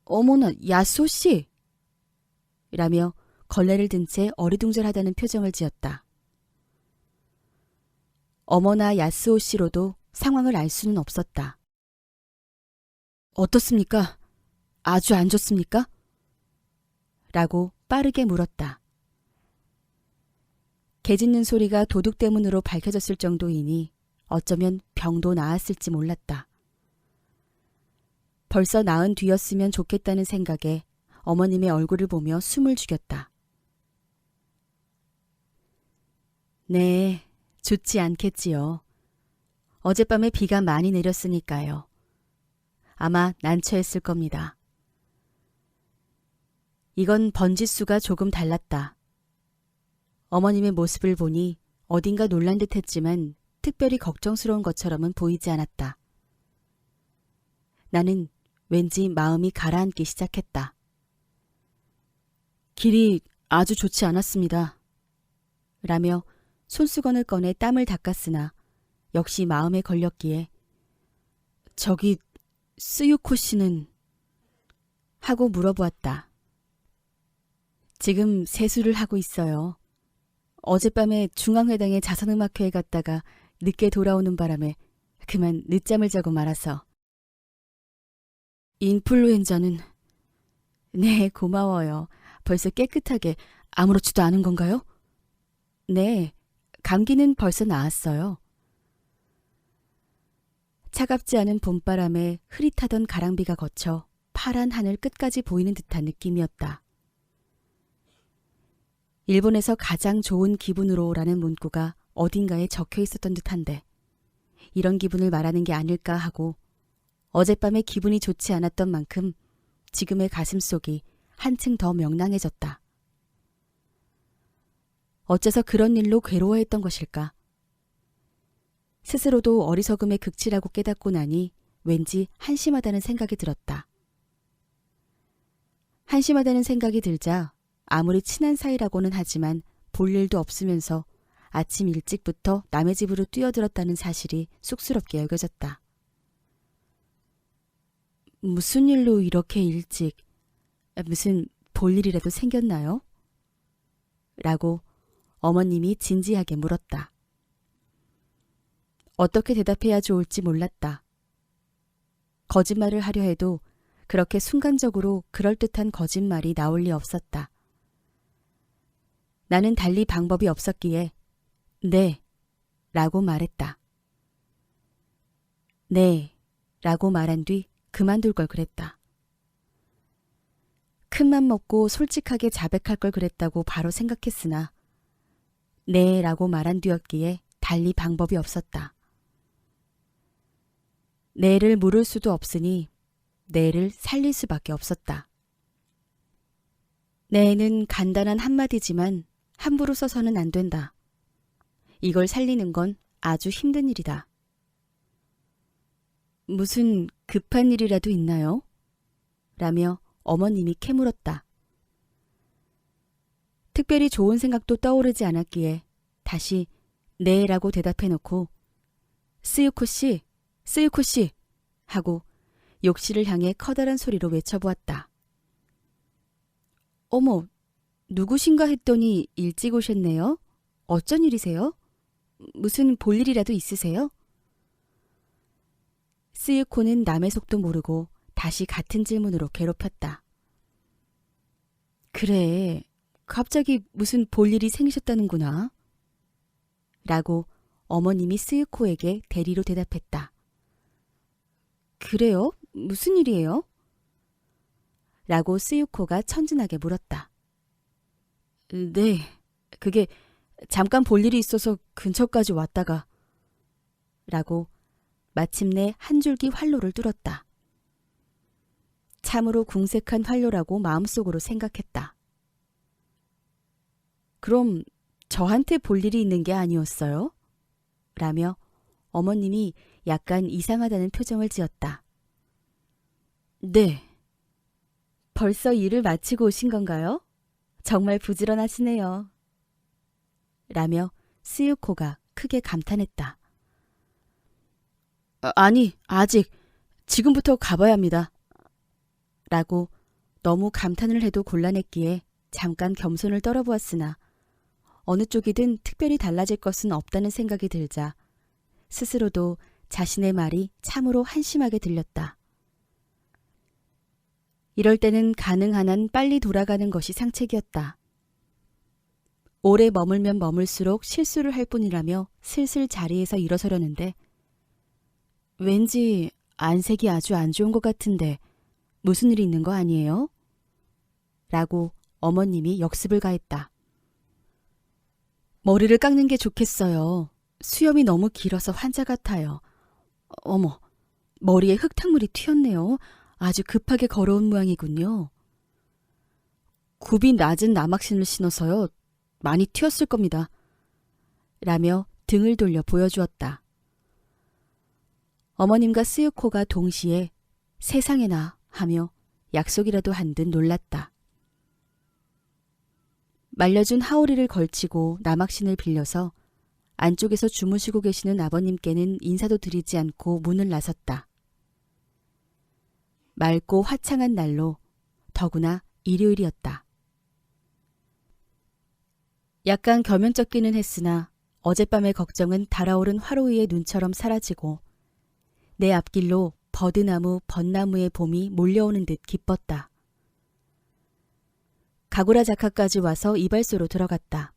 어머나, 야스오 씨! 라며 걸레를 든 채 어리둥절하다는 표정을 지었다. 어머나 야스오 씨로도 상황을 알 수는 없었다. 어떻습니까? 아주 안 좋습니까? 라고 빠르게 물었다. 개 짖는 소리가 도둑 때문으로 밝혀졌을 정도이니 어쩌면 병도 나았을지 몰랐다. 벌써 나은 뒤였으면 좋겠다는 생각에 어머님의 얼굴을 보며 숨을 죽였다. 네, 좋지 않겠지요. 어젯밤에 비가 많이 내렸으니까요. 아마 난처했을 겁니다. 이건 번지수가 조금 달랐다. 어머님의 모습을 보니 어딘가 놀란 듯 했지만 특별히 걱정스러운 것처럼은 보이지 않았다. 나는 왠지 마음이 가라앉기 시작했다. 길이 아주 좋지 않았습니다. 라며 손수건을 꺼내 땀을 닦았으나 역시 마음에 걸렸기에 저기 스유코 씨는 하고 물어보았다. 지금 세수를 하고 있어요. 어젯밤에 중앙회당의 자선음악회에 갔다가 늦게 돌아오는 바람에 그만 늦잠을 자고 말아서. 인플루엔자는? 네, 고마워요. 벌써 깨끗하게 아무렇지도 않은 건가요? 네, 감기는 벌써 나았어요. 차갑지 않은 봄바람에 흐릿하던 가랑비가 거쳐 파란 하늘 끝까지 보이는 듯한 느낌이었다. 일본에서 가장 좋은 기분으로라는 문구가 어딘가에 적혀 있었던 듯한데 이런 기분을 말하는 게 아닐까 하고 어젯밤에 기분이 좋지 않았던 만큼 지금의 가슴속이 한층 더 명랑해졌다. 어째서 그런 일로 괴로워했던 것일까? 스스로도 어리석음의 극치라고 깨닫고 나니 왠지 한심하다는 생각이 들었다. 한심하다는 생각이 들자 아무리 친한 사이라고는 하지만 볼 일도 없으면서 아침 일찍부터 남의 집으로 뛰어들었다는 사실이 쑥스럽게 여겨졌다. 무슨 일로 이렇게 일찍, 무슨 볼 일이라도 생겼나요? 라고 어머님이 진지하게 물었다. 어떻게 대답해야 좋을지 몰랐다. 거짓말을 하려 해도 그렇게 순간적으로 그럴듯한 거짓말이 나올 리 없었다. 나는 달리 방법이 없었기에 네 라고 말했다. 네 라고 말한 뒤 그만둘 걸 그랬다. 큰맘 먹고 솔직하게 자백할 걸 그랬다고 바로 생각했으나 네 라고 말한 뒤였기에 달리 방법이 없었다. 네를 물을 수도 없으니 내를 살릴 수밖에 없었다. 내는 간단한 한마디지만 함부로 써서는 안 된다. 이걸 살리는 건 아주 힘든 일이다. 무슨 급한 일이라도 있나요? 라며 어머님이 캐물었다. 특별히 좋은 생각도 떠오르지 않았기에 다시 네라고 대답해놓고 스유코 씨, 스유코 씨 하고 욕실을 향해 커다란 소리로 외쳐보았다. 어머, 누구신가 했더니 일찍 오셨네요. 어쩐 일이세요? 무슨 볼일이라도 있으세요? 스유코는 남의 속도 모르고 다시 같은 질문으로 괴롭혔다. 그래, 갑자기 무슨 볼일이 생기셨다는구나. 라고 어머님이 스유코에게 대리로 대답했다. 그래요? 무슨 일이에요? 라고 스유코가 천진하게 물었다. 네, 그게 잠깐 볼 일이 있어서 근처까지 왔다가 라고 마침내 한 줄기 활로를 뚫었다. 참으로 궁색한 활로라고 마음속으로 생각했다. 그럼 저한테 볼 일이 있는 게 아니었어요? 라며 어머님이 약간 이상하다는 표정을 지었다. 네. 벌써 일을 마치고 오신 건가요? 정말 부지런하시네요. 라며 스유코가 크게 감탄했다. 아니, 아직. 지금부터 가봐야 합니다. 라고 너무 감탄을 해도 곤란했기에 잠깐 겸손을 떨어보았으나 어느 쪽이든 특별히 달라질 것은 없다는 생각이 들자 스스로도 자신의 말이 참으로 한심하게 들렸다. 이럴 때는 가능한 한 빨리 돌아가는 것이 상책이었다. 오래 머물면 머물수록 실수를 할 뿐이라며 슬슬 자리에서 일어서려는데 왠지 안색이 아주 안 좋은 것 같은데 무슨 일이 있는 거 아니에요? 라고 어머님이 역습을 가했다. 머리를 깎는 게 좋겠어요. 수염이 너무 길어서 환자 같아요. 어머, 머리에 흙탕물이 튀었네요. 아주 급하게 걸어온 모양이군요. 굽이 낮은 나막신을 신어서요. 많이 튀었을 겁니다. 라며 등을 돌려 보여주었다. 어머님과 스유코가 동시에 세상에나 하며 약속이라도 한 듯 놀랐다. 말려준 하오리를 걸치고 나막신을 빌려서 안쪽에서 주무시고 계시는 아버님께는 인사도 드리지 않고 문을 나섰다. 맑고 화창한 날로 더구나 일요일이었다. 약간 겸연쩍기는 했으나 어젯밤의 걱정은 달아오른 화로 위의 눈처럼 사라지고 내 앞길로 버드나무, 벚나무의 봄이 몰려오는 듯 기뻤다. 가구라자카까지 와서 이발소로 들어갔다.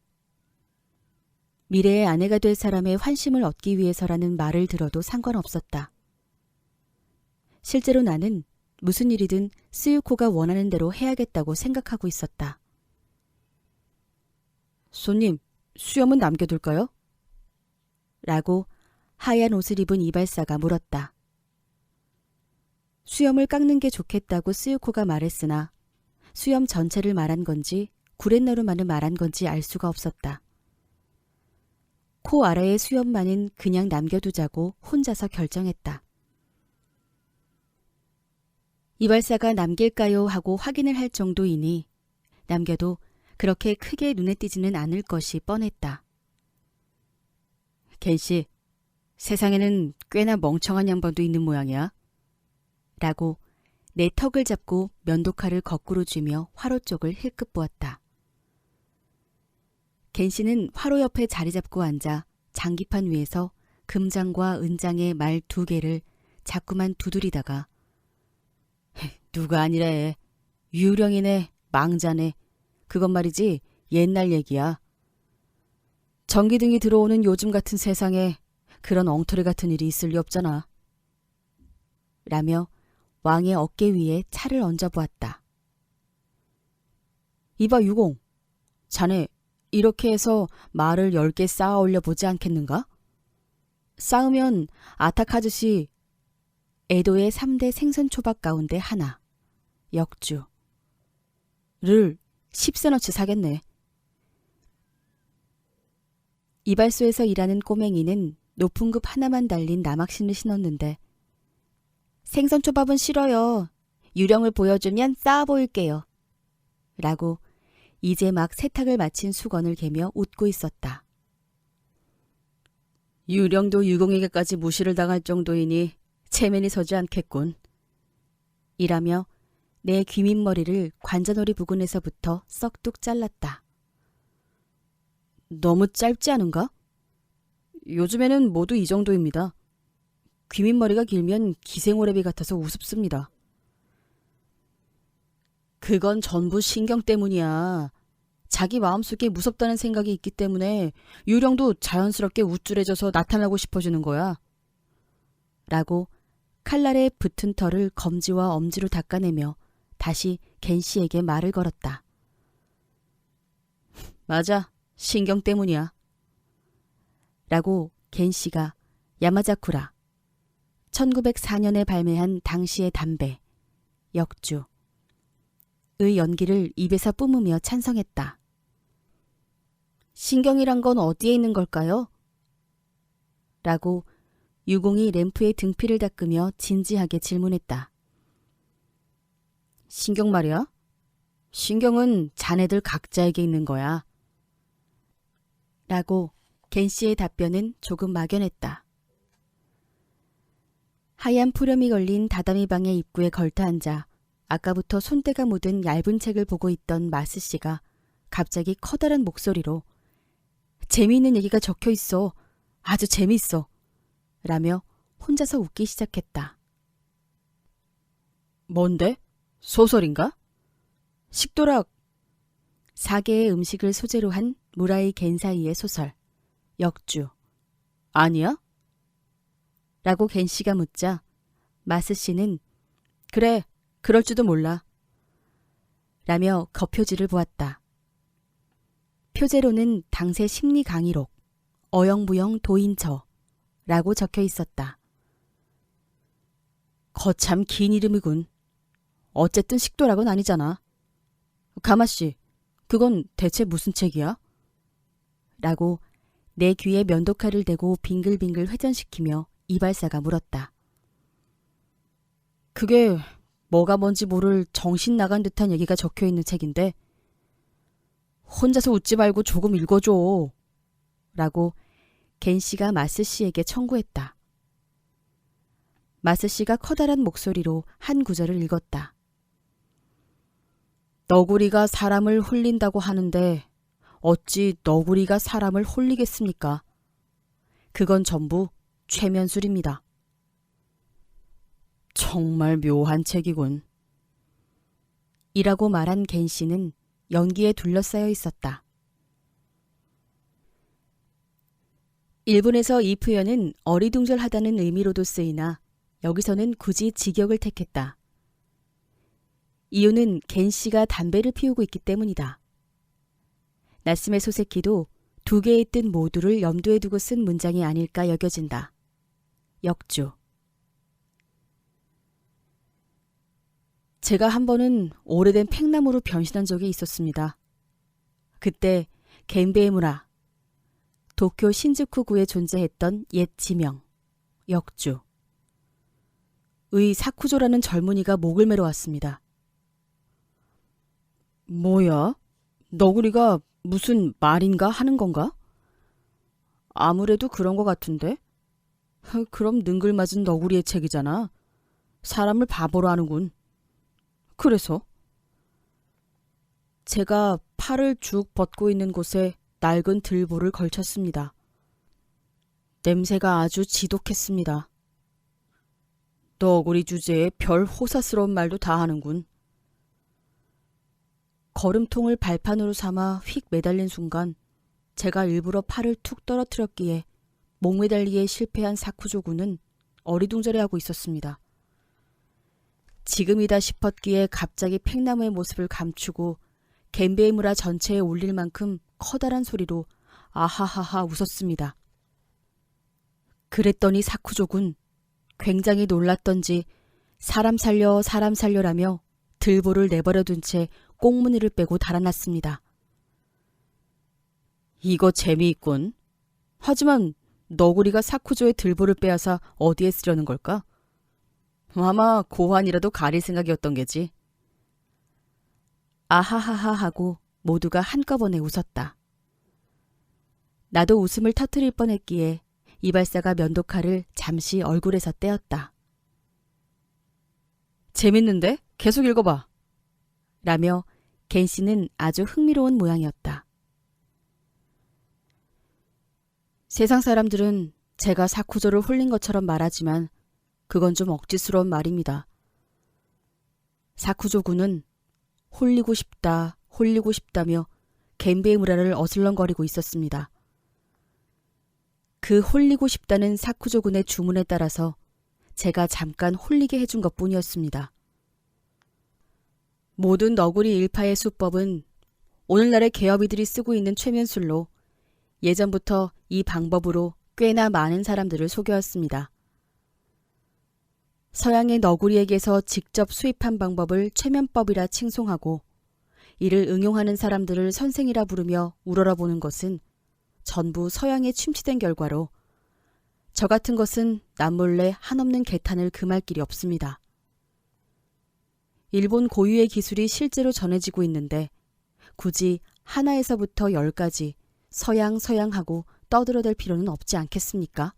미래의 아내가 될 사람의 환심을 얻기 위해서라는 말을 들어도 상관없었다. 실제로 나는 무슨 일이든 스유코가 원하는 대로 해야겠다고 생각하고 있었다. 손님, 수염은 남겨둘까요? 라고 하얀 옷을 입은 이발사가 물었다. 수염을 깎는 게 좋겠다고 스유코가 말했으나 수염 전체를 말한 건지 구렛나루만을 말한 건지 알 수가 없었다. 코 아래의 수염만은 그냥 남겨두자고 혼자서 결정했다. 이발사가 남길까요 하고 확인을 할 정도이니 남겨도 그렇게 크게 눈에 띄지는 않을 것이 뻔했다. 켄씨, 세상에는 꽤나 멍청한 양반도 있는 모양이야. 라고 내 턱을 잡고 면도칼을 거꾸로 쥐며 화로 쪽을 힐끗 보았다. 켄씨는 화로 옆에 자리 잡고 앉아 장기판 위에서 금장과 은장의 말 2개를 자꾸만 두드리다가 누가 아니래. 유령이네, 망자네. 그건 말이지 옛날 얘기야. 전기등이 들어오는 요즘 같은 세상에 그런 엉터리 같은 일이 있을 리 없잖아. 라며 왕의 어깨 위에 차를 얹어보았다. 이봐 유공, 자네 이렇게 해서 말을 10개 쌓아 올려보지 않겠는가? 쌓으면 아타카즈시 에도의 3대 생선초밥 가운데 하나, 역주. 를 10센어치 사겠네. 이발소에서 일하는 꼬맹이는 높은 급 하나만 달린 남학신을 신었는데 생선초밥은 싫어요. 유령을 보여주면 싸워 보일게요. 라고 이제 막 세탁을 마친 수건을 개며 웃고 있었다. 유령도 유공에게까지 무시를 당할 정도이니 체면이 서지 않겠군. 이라며 내 귀밑머리를 관자놀이 부근에서부터 썩둑 잘랐다. 너무 짧지 않은가? 요즘에는 모두 이 정도입니다. 귀밑머리가 길면 기생오래비 같아서 우습습니다. 그건 전부 신경 때문이야. 자기 마음속에 무섭다는 생각이 있기 때문에 유령도 자연스럽게 우쭐해져서 나타나고 싶어지는 거야. 라고 칼날에 붙은 털을 검지와 엄지로 닦아내며 다시 겐씨에게 말을 걸었다. 맞아. 신경 때문이야. 라고 겐씨가 야마자쿠라 1904년에 발매한 당시의 담배 역주의 연기를 입에서 뿜으며 찬성했다. 신경이란 건 어디에 있는 걸까요? 라고 유공이 램프에 등피를 닦으며 진지하게 질문했다. 신경 말이야? 신경은 자네들 각자에게 있는 거야. 라고 겐씨의 답변은 조금 막연했다. 하얀 푸렴이 걸린 다다미 방의 입구에 걸터앉아 아까부터 손때가 묻은 얇은 책을 보고 있던 마스씨가 갑자기 커다란 목소리로 재미있는 얘기가 적혀 있어. 아주 재미있어. 라며 혼자서 웃기 시작했다. 뭔데? 소설인가? 식도락. 4개의 음식을 소재로 한 무라이 겐사이의 소설. 역주. 아니야? 라고 겐씨가 묻자 마스씨는 그래, 그럴지도 몰라. 라며 겉표지를 보았다. 표제로는 당세 심리 강의록, 어영부영 도인처 라고 적혀 있었다. 거참 긴 이름이군. 어쨌든 식도락은 아니잖아. 가마씨, 그건 대체 무슨 책이야? 라고 내 귀에 면도칼을 대고 빙글빙글 회전시키며 이발사가 물었다. 그게 뭐가 뭔지 모를 정신 나간 듯한 얘기가 적혀있는 책인데 혼자서 웃지 말고 조금 읽어줘. 라고 겐씨가 마스씨에게 청구했다. 마스씨가 커다란 목소리로 한 구절을 읽었다. 너구리가 사람을 홀린다고 하는데 어찌 너구리가 사람을 홀리겠습니까? 그건 전부 최면술입니다. 정말 묘한 책이군. 이라고 말한 겐씨는 연기에 둘러싸여 있었다. 일본에서 이 표현은 어리둥절하다는 의미로도 쓰이나 여기서는 굳이 직역을 택했다. 이유는 겐씨가 담배를 피우고 있기 때문이다. 나스메 소세키도 2개의 뜻 모두를 염두에 두고 쓴 문장이 아닐까 여겨진다. 역주. 제가 한 번은 오래된 팽나무로 변신한 적이 있었습니다. 그때 겐베이무라, 도쿄 신주쿠구에 존재했던 옛 지명, 역주. 의 사쿠조라는 젊은이가 목을 매러 왔습니다. 뭐야? 너구리가 무슨 말인가 하는 건가? 아무래도 그런 것 같은데? 그럼 능글맞은 너구리의 책이잖아. 사람을 바보로 하는군. 그래서? 제가 팔을 쭉 뻗고 있는 곳에 낡은 들보를 걸쳤습니다. 냄새가 아주 지독했습니다. 너구리 주제에 별 호사스러운 말도 다 하는군. 걸음통을 발판으로 삼아 휙 매달린 순간 제가 일부러 팔을 툭 떨어뜨렸기에 목매달리에 실패한 사쿠조군은 어리둥절해하고 있었습니다. 지금이다 싶었기에 갑자기 팽나무의 모습을 감추고 겐베이무라 전체에 울릴 만큼 커다란 소리로 아하하하 웃었습니다. 그랬더니 사쿠조군 굉장히 놀랐던지 사람 살려라며 들보를 내버려둔 채 꽁무니를 빼고 달아났습니다. 이거 재미있군. 하지만 너구리가 사쿠조의 들보를 빼앗아 어디에 쓰려는 걸까? 아마 고환이라도 가릴 생각이었던 게지. 아하하하 하고 모두가 한꺼번에 웃었다. 나도 웃음을 터뜨릴 뻔했기에 이발사가 면도칼을 잠시 얼굴에서 떼었다. 재밌는데? 계속 읽어봐. 라며 겐씨는 아주 흥미로운 모양이었다. 세상 사람들은 제가 사쿠조를 홀린 것처럼 말하지만 그건 좀 억지스러운 말입니다. 사쿠조 군은 홀리고 싶다며 겐베이무라를 어슬렁거리고 있었습니다. 그 홀리고 싶다는 사쿠조 군의 주문에 따라서 제가 잠깐 홀리게 해준 것뿐이었습니다. 모든 너구리 일파의 수법은 오늘날의 개업이들이 쓰고 있는 최면술로 예전부터 이 방법으로 꽤나 많은 사람들을 속여왔습니다. 서양의 너구리에게서 직접 수입한 방법을 최면법이라 칭송하고 이를 응용하는 사람들을 선생이라 부르며 우러러보는 것은 전부 서양에 침취된 결과로 저 같은 것은 남몰래 한없는 개탄을 금할 길이 없습니다. 일본 고유의 기술이 실제로 전해지고 있는데 굳이 하나에서부터 10가지 서양하고 떠들어댈 필요는 없지 않겠습니까?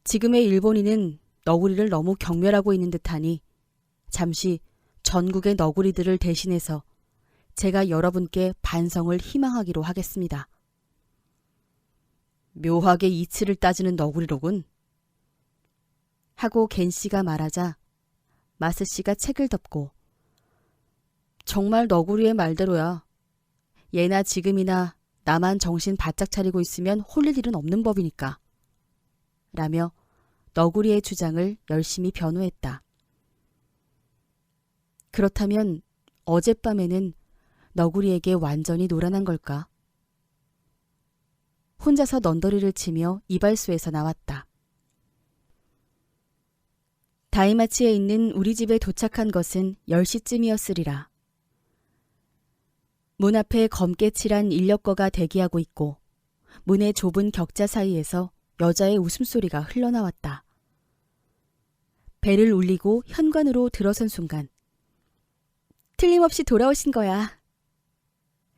지금의 일본인은 너구리를 너무 경멸하고 있는 듯하니 잠시 전국의 너구리들을 대신해서 제가 여러분께 반성을 희망하기로 하겠습니다. 묘하게 이치를 따지는 너구리로군. 하고 겐씨가 말하자 마스씨가 책을 덮고 정말 너구리의 말대로야. 예나 지금이나 나만 정신 바짝 차리고 있으면 홀릴 일은 없는 법이니까. 라며 너구리의 주장을 열심히 변호했다. 그렇다면 어젯밤에는 너구리에게 완전히 노란한 걸까? 혼자서 넌더리를 치며 이발소에서 나왔다. 다이마치에 있는 우리 집에 도착한 것은 10시쯤이었으리라. 문 앞에 검게 칠한 인력거가 대기하고 있고 문의 좁은 격자 사이에서 여자의 웃음소리가 흘러나왔다. 배를 울리고 현관으로 들어선 순간 틀림없이 돌아오신 거야.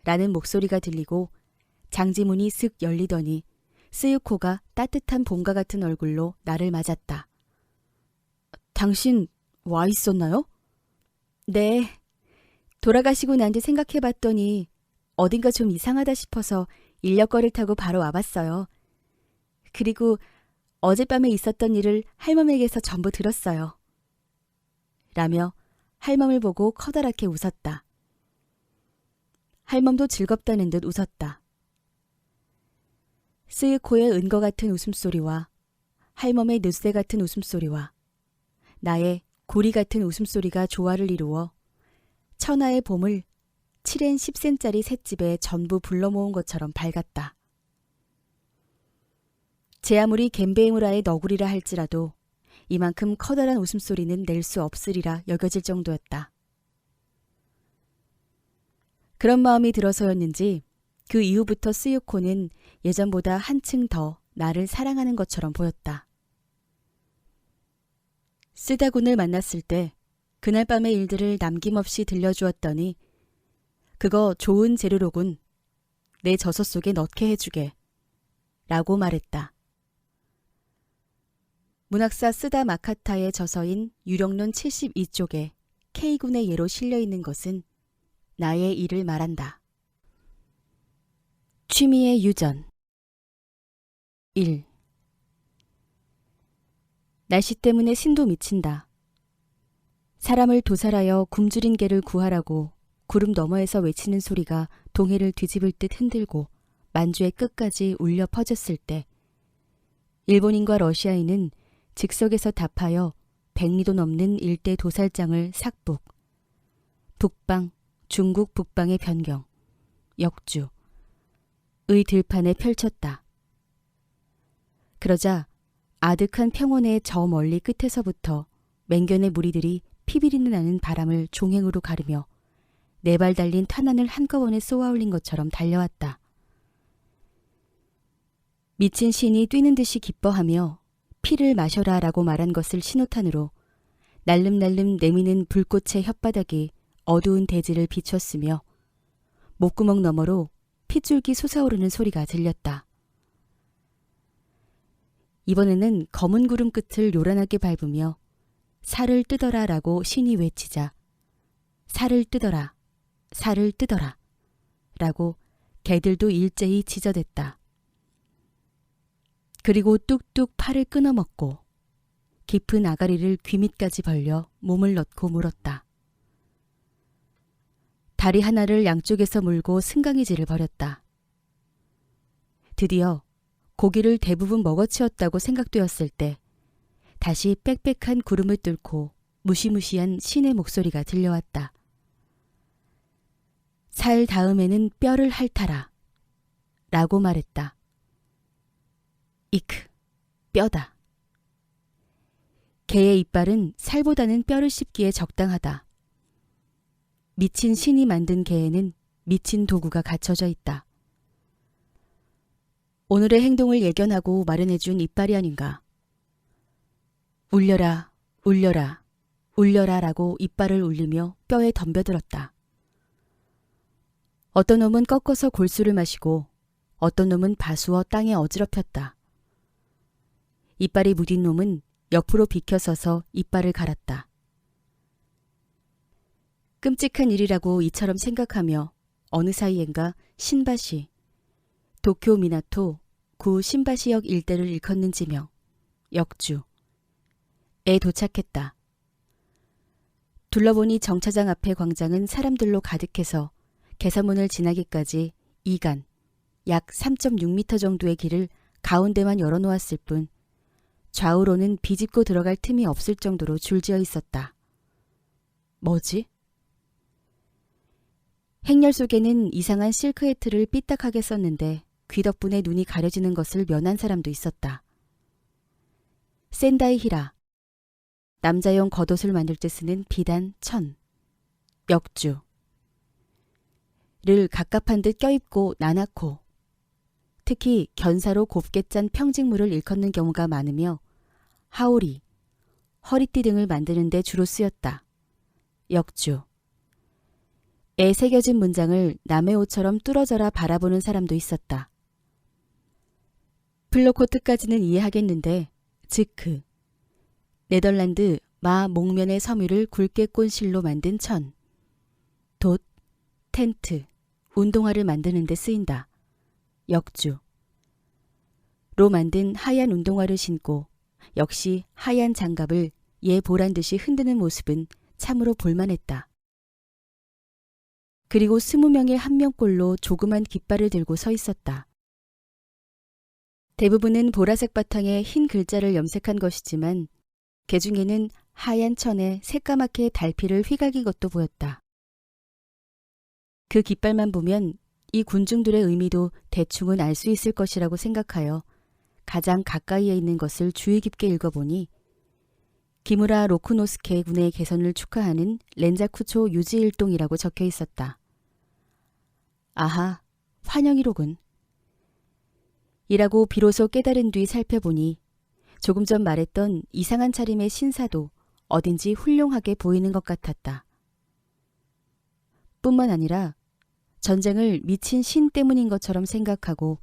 라는 목소리가 들리고 장지문이 슥 열리더니 스유코가 따뜻한 봄과 같은 얼굴로 나를 맞았다. 당신 와 있었나요? 네. 돌아가시고 난 뒤 생각해봤더니 어딘가 좀 이상하다 싶어서 인력거를 타고 바로 와봤어요. 그리고 어젯밤에 있었던 일을 할멈에게서 전부 들었어요. 라며 할멈을 보고 커다랗게 웃었다. 할멈도 즐겁다는 듯 웃었다. 스유코의 은거 같은 웃음소리와 할멈의 늦새 같은 웃음소리와 나의 고리 같은 웃음소리가 조화를 이루어 천하의 봄을 7엔 10센짜리 셋집에 전부 불러 모은 것처럼 밝았다. 제 아무리 겐베이무라의 너구리라 할지라도 이만큼 커다란 웃음소리는 낼 수 없으리라 여겨질 정도였다. 그런 마음이 들어서였는지 그 이후부터 스유코는 예전보다 한층 더 나를 사랑하는 것처럼 보였다. 쓰다군을 만났을 때 그날 밤의 일들을 남김없이 들려주었더니 그거 좋은 재료로군. 내 저서 속에 넣게 해주게. 라고 말했다. 문학사 쓰다 마카타의 저서인 유령론 72쪽에 K군의 예로 실려있는 것은 나의 일을 말한다. 취미의 유전 1. 날씨 때문에 신도 미친다. 사람을 도살하여 굶주린 개를 구하라고 구름 너머에서 외치는 소리가 동해를 뒤집을 듯 흔들고 만주의 끝까지 울려 퍼졌을 때 일본인과 러시아인은 즉석에서 답하여 100리도 넘는 일대 도살장을 삭북, 북방, 중국 북방의 변경, 역주, 의 들판에 펼쳤다. 그러자 아득한 평원의 저 멀리 끝에서부터 맹견의 무리들이 피비린내 나는 바람을 종행으로 가르며 네 발 달린 탄환을 한꺼번에 쏘아올린 것처럼 달려왔다. 미친 신이 뛰는 듯이 기뻐하며 피를 마셔라 라고 말한 것을 신호탄으로 날름날름 내미는 불꽃의 혓바닥이 어두운 대지를 비췄으며 목구멍 너머로 핏줄기 솟아오르는 소리가 들렸다. 이번에는 검은 구름 끝을 요란하게 밟으며 살을 뜯어라 라고 신이 외치자 살을 뜯어라, 살을 뜯어라 라고 개들도 일제히 지저댔다. 그리고 뚝뚝 팔을 끊어먹고 깊은 아가리를 귀 밑까지 벌려 몸을 넣고 물었다. 다리 하나를 양쪽에서 물고 승강이질을 벌였다. 드디어 고기를 대부분 먹어치웠다고 생각되었을 때 다시 빽빽한 구름을 뚫고 무시무시한 신의 목소리가 들려왔다. 살 다음에는 뼈를 핥아라 라고 말했다. 이크, 뼈다. 개의 이빨은 살보다는 뼈를 씹기에 적당하다. 미친 신이 만든 개에는 미친 도구가 갖춰져 있다. 오늘의 행동을 예견하고 마련해준 이빨이 아닌가. 울려라, 울려라, 울려라 라고 이빨을 울리며 뼈에 덤벼들었다. 어떤 놈은 꺾어서 골수를 마시고 어떤 놈은 바수어 땅에 어지럽혔다. 이빨이 무딘 놈은 옆으로 비켜서서 이빨을 갈았다. 끔찍한 일이라고 이처럼 생각하며 어느 사이엔가 신바시, 도쿄 미나토 구 신바시역 일대를 일컫는지며 역주에 도착했다. 둘러보니 정차장 앞의 광장은 사람들로 가득해서 개선문을 지나기까지 이간 약 3.6m 정도의 길을 가운데만 열어놓았을 뿐 좌우로는 비집고 들어갈 틈이 없을 정도로 줄지어 있었다. 뭐지? 행렬 속에는 이상한 실크 해트를 삐딱하게 썼는데 귀 덕분에 눈이 가려지는 것을 면한 사람도 있었다. 센다이 히라, 남자용 겉옷을 만들 때 쓰는 비단 천, 역주 를 갑갑한 듯 껴입고 나나코, 특히 견사로 곱게 짠 평직물을 일컫는 경우가 많으며 하오리, 허리띠 등을 만드는 데 주로 쓰였다. 역주 에 새겨진 문장을 남의 옷처럼 뚫어져라 바라보는 사람도 있었다. 플로코트까지는 이해하겠는데 즈크, 네덜란드 마 목면의 섬유를 굵게 꼰 실로 만든 천, 돛, 텐트, 운동화를 만드는 데 쓰인다. 역주 로 만든 하얀 운동화를 신고 역시 하얀 장갑을 얘 보란 듯이 흔드는 모습은 참으로 볼만했다. 그리고 20명의 한 명꼴로 조그만 깃발을 들고 서 있었다. 대부분은 보라색 바탕에 흰 글자를 염색한 것이지만 개 중에는 하얀 천에 새까맣게 달피를 휘갈긴 것도 보였다. 그 깃발만 보면 이 군중들의 의미도 대충은 알 수 있을 것이라고 생각하여 가장 가까이에 있는 것을 주의 깊게 읽어보니 기무라 로쿠노스케 군의 개선을 축하하는 렌자쿠초 유지일동이라고 적혀 있었다. 아하, 환영이로군. 이라고 비로소 깨달은 뒤 살펴보니 조금 전 말했던 이상한 차림의 신사도 어딘지 훌륭하게 보이는 것 같았다. 뿐만 아니라 전쟁을 미친 신 때문인 것처럼 생각하고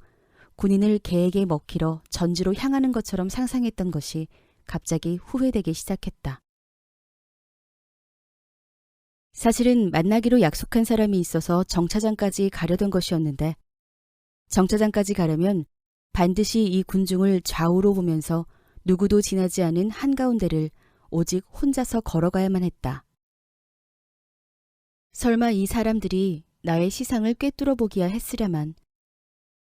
군인을 개에게 먹히러 전지로 향하는 것처럼 상상했던 것이 갑자기 후회되기 시작했다. 사실은 만나기로 약속한 사람이 있어서 정차장까지 가려던 것이었는데 정차장까지 가려면 반드시 이 군중을 좌우로 보면서 누구도 지나지 않은 한가운데를 오직 혼자서 걸어가야만 했다. 설마 이 사람들이 나의 시상을 꿰뚫어 보기야 했으랴만.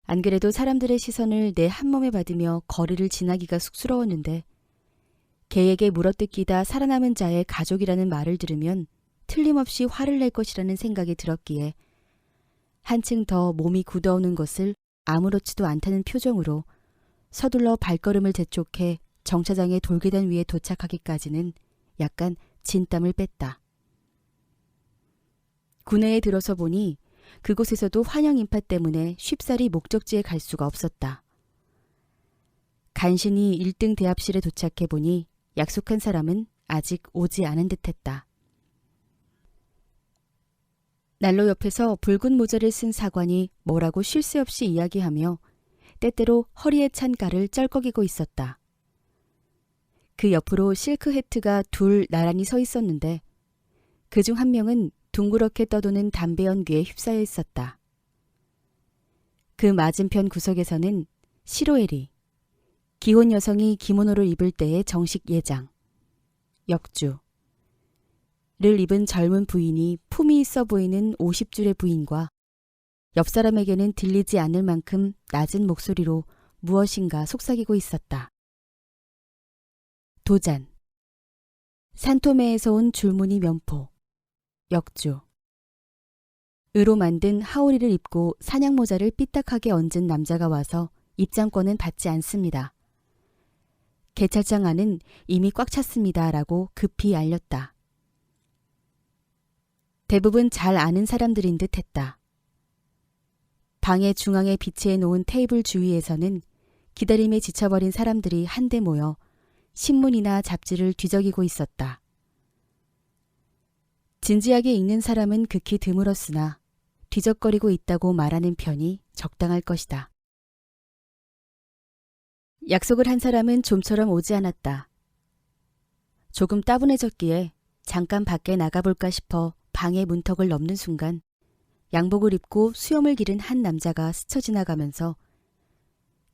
안 그래도 사람들의 시선을 내 한몸에 받으며 거리를 지나기가 쑥스러웠는데 개에게 물어뜯기다 살아남은 자의 가족이라는 말을 들으면 틀림없이 화를 낼 것이라는 생각이 들었기에 한층 더 몸이 굳어오는 것을 아무렇지도 않다는 표정으로 서둘러 발걸음을 재촉해 정차장의 돌계단 위에 도착하기까지는 약간 진땀을 뺐다. 구내에 들어서 보니 그곳에서도 환영 인파 때문에 쉽사리 목적지에 갈 수가 없었다. 간신히 1등 대합실에 도착해 보니 약속한 사람은 아직 오지 않은 듯했다. 난로 옆에서 붉은 모자를 쓴 사관이 뭐라고 쉴 새 없이 이야기하며 때때로 허리에 찬 깔을 쩔거기고 있었다. 그 옆으로 실크 해트가 둘 나란히 서 있었는데 그중 한 명은 둥그렇게 떠도는 담배 연기에 휩싸여 있었다. 그 맞은편 구석에서는 시로에리, 기혼 여성이 기모노를 입을 때의 정식 예장, 역주, 를 입은 젊은 부인이 품이 있어 보이는 50줄의 부인과 옆 사람에게는 들리지 않을 만큼 낮은 목소리로 무엇인가 속삭이고 있었다. 도잔, 산토메에서 온 줄무늬 면포, 역주, 으로 만든 하오리를 입고 사냥 모자를 삐딱하게 얹은 남자가 와서 입장권은 받지 않습니다. 개찰장 안은 이미 꽉 찼습니다. 라고 급히 알렸다. 대부분 잘 아는 사람들인 듯 했다. 방의 중앙에 비치해 놓은 테이블 주위에서는 기다림에 지쳐버린 사람들이 한데 모여 신문이나 잡지를 뒤적이고 있었다. 진지하게 읽는 사람은 극히 드물었으나 뒤적거리고 있다고 말하는 편이 적당할 것이다. 약속을 한 사람은 좀처럼 오지 않았다. 조금 따분해졌기에 잠깐 밖에 나가볼까 싶어 방의 문턱을 넘는 순간 양복을 입고 수염을 기른 한 남자가 스쳐 지나가면서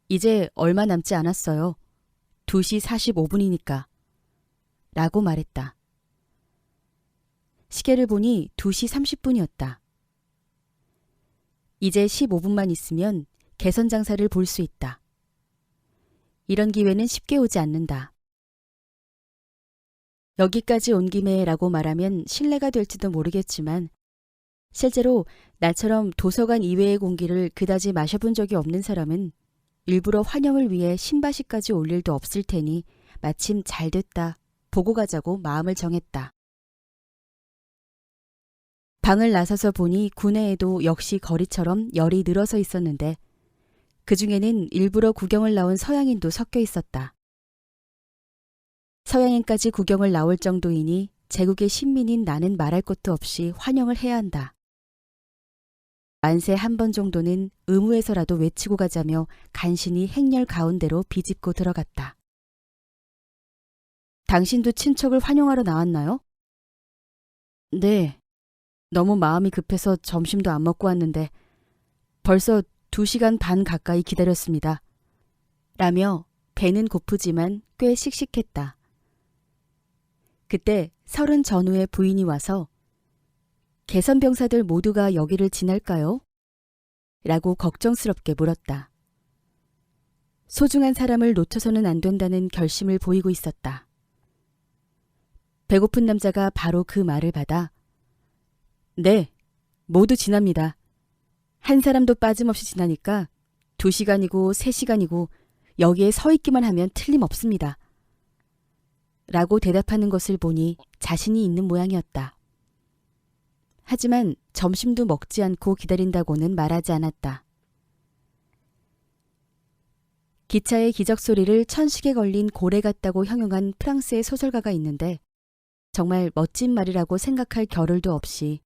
이제 얼마 남지 않았어요. 2시 45분이니까 라고 말했다. 시계를 보니 2시 30분이었다. 이제 15분만 있으면 개선 장사를 볼 수 있다. 이런 기회는 쉽게 오지 않는다. 여기까지 온 김에 라고 말하면 신뢰가 될지도 모르겠지만 실제로 나처럼 도서관 이외의 공기를 그다지 마셔본 적이 없는 사람은 일부러 환영을 위해 신바시까지 올 일도 없을 테니 마침 잘 됐다. 보고 가자고 마음을 정했다. 방을 나서서 보니 구내에도 역시 거리처럼 열이 늘어서 있었는데 그중에는 일부러 구경을 나온 서양인도 섞여 있었다. 서양인까지 구경을 나올 정도이니 제국의 신민인 나는 말할 것도 없이 환영을 해야 한다. 만세 한 번 정도는 의무에서라도 외치고 가자며 간신히 행렬 가운데로 비집고 들어갔다. 당신도 친척을 환영하러 나왔나요? 네. 너무 마음이 급해서 점심도 안 먹고 왔는데 벌써 2시간 반 가까이 기다렸습니다. 라며 배는 고프지만 꽤 씩씩했다. 그때 30 전후의 부인이 와서 개선병사들 모두가 여기를 지날까요? 라고 걱정스럽게 물었다. 소중한 사람을 놓쳐서는 안 된다는 결심을 보이고 있었다. 배고픈 남자가 바로 그 말을 받아 네, 모두 지납니다. 한 사람도 빠짐없이 지나니까 2시간이고 3시간이고 여기에 서 있기만 하면 틀림없습니다. 라고 대답하는 것을 보니 자신이 있는 모양이었다. 하지만 점심도 먹지 않고 기다린다고는 말하지 않았다. 기차의 기적소리를 천식에 걸린 고래 같다고 형용한 프랑스의 소설가가 있는데 정말 멋진 말이라고 생각할 겨를도 없이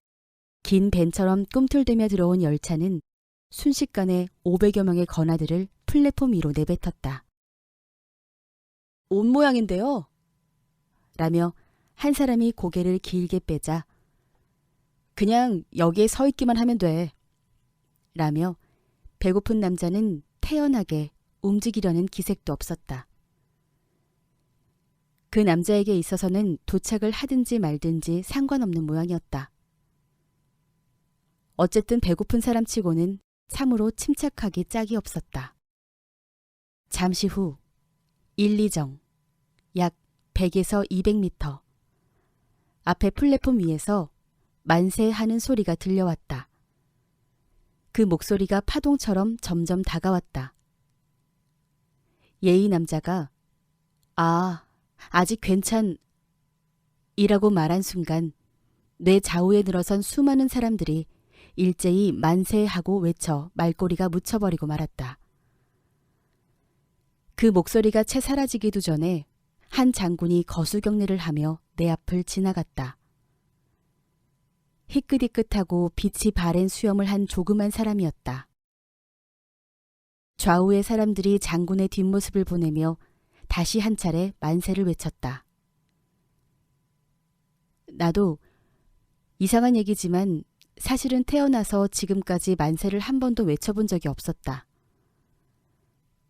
긴 벤처럼 꿈틀대며 들어온 열차는 순식간에 500여 명의 건아들을 플랫폼 위로 내뱉었다. 온 모양인데요. 라며 한 사람이 고개를 길게 빼자 그냥 여기에 서 있기만 하면 돼. 라며 배고픈 남자는 태연하게 움직이려는 기색도 없었다. 그 남자에게 있어서는 도착을 하든지 말든지 상관없는 모양이었다. 어쨌든 배고픈 사람치고는 참으로 침착하기 짝이 없었다. 잠시 후 1, 2정, 약 100에서 200m 앞에 플랫폼 위에서 만세하는 소리가 들려왔다. 그 목소리가 파동처럼 점점 다가왔다. 예의 남자가 아, 아직 이라고 말한 순간 내 좌우에 늘어선 수많은 사람들이 일제히 만세하고 외쳐 말꼬리가 묻혀버리고 말았다. 그 목소리가 채 사라지기도 전에 한 장군이 거수경례를 하며 내 앞을 지나갔다. 희끗희끗하고 빛이 바랜 수염을 한 조그만 사람이었다. 좌우의 사람들이 장군의 뒷모습을 보내며 다시 한 차례 만세를 외쳤다. 나도 이상한 얘기지만 사실은 태어나서 지금까지 만세를 한 번도 외쳐본 적이 없었다.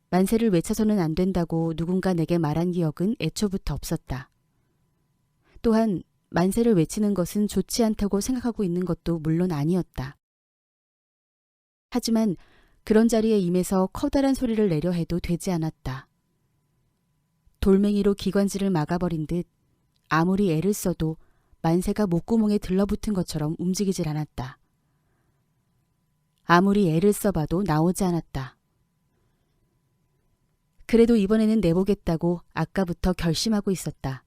만세를 외쳐서는 안 된다고 누군가 내게 말한 기억은 애초부터 없었다. 또한 만세를 외치는 것은 좋지 않다고 생각하고 있는 것도 물론 아니었다. 하지만 그런 자리에 임해서 커다란 소리를 내려 해도 되지 않았다. 돌멩이로 기관지를 막아버린 듯 아무리 애를 써도 만세가 목구멍에 들러붙은 것처럼 움직이질 않았다. 아무리 애를 써봐도 나오지 않았다. 그래도 이번에는 내보겠다고 아까부터 결심하고 있었다.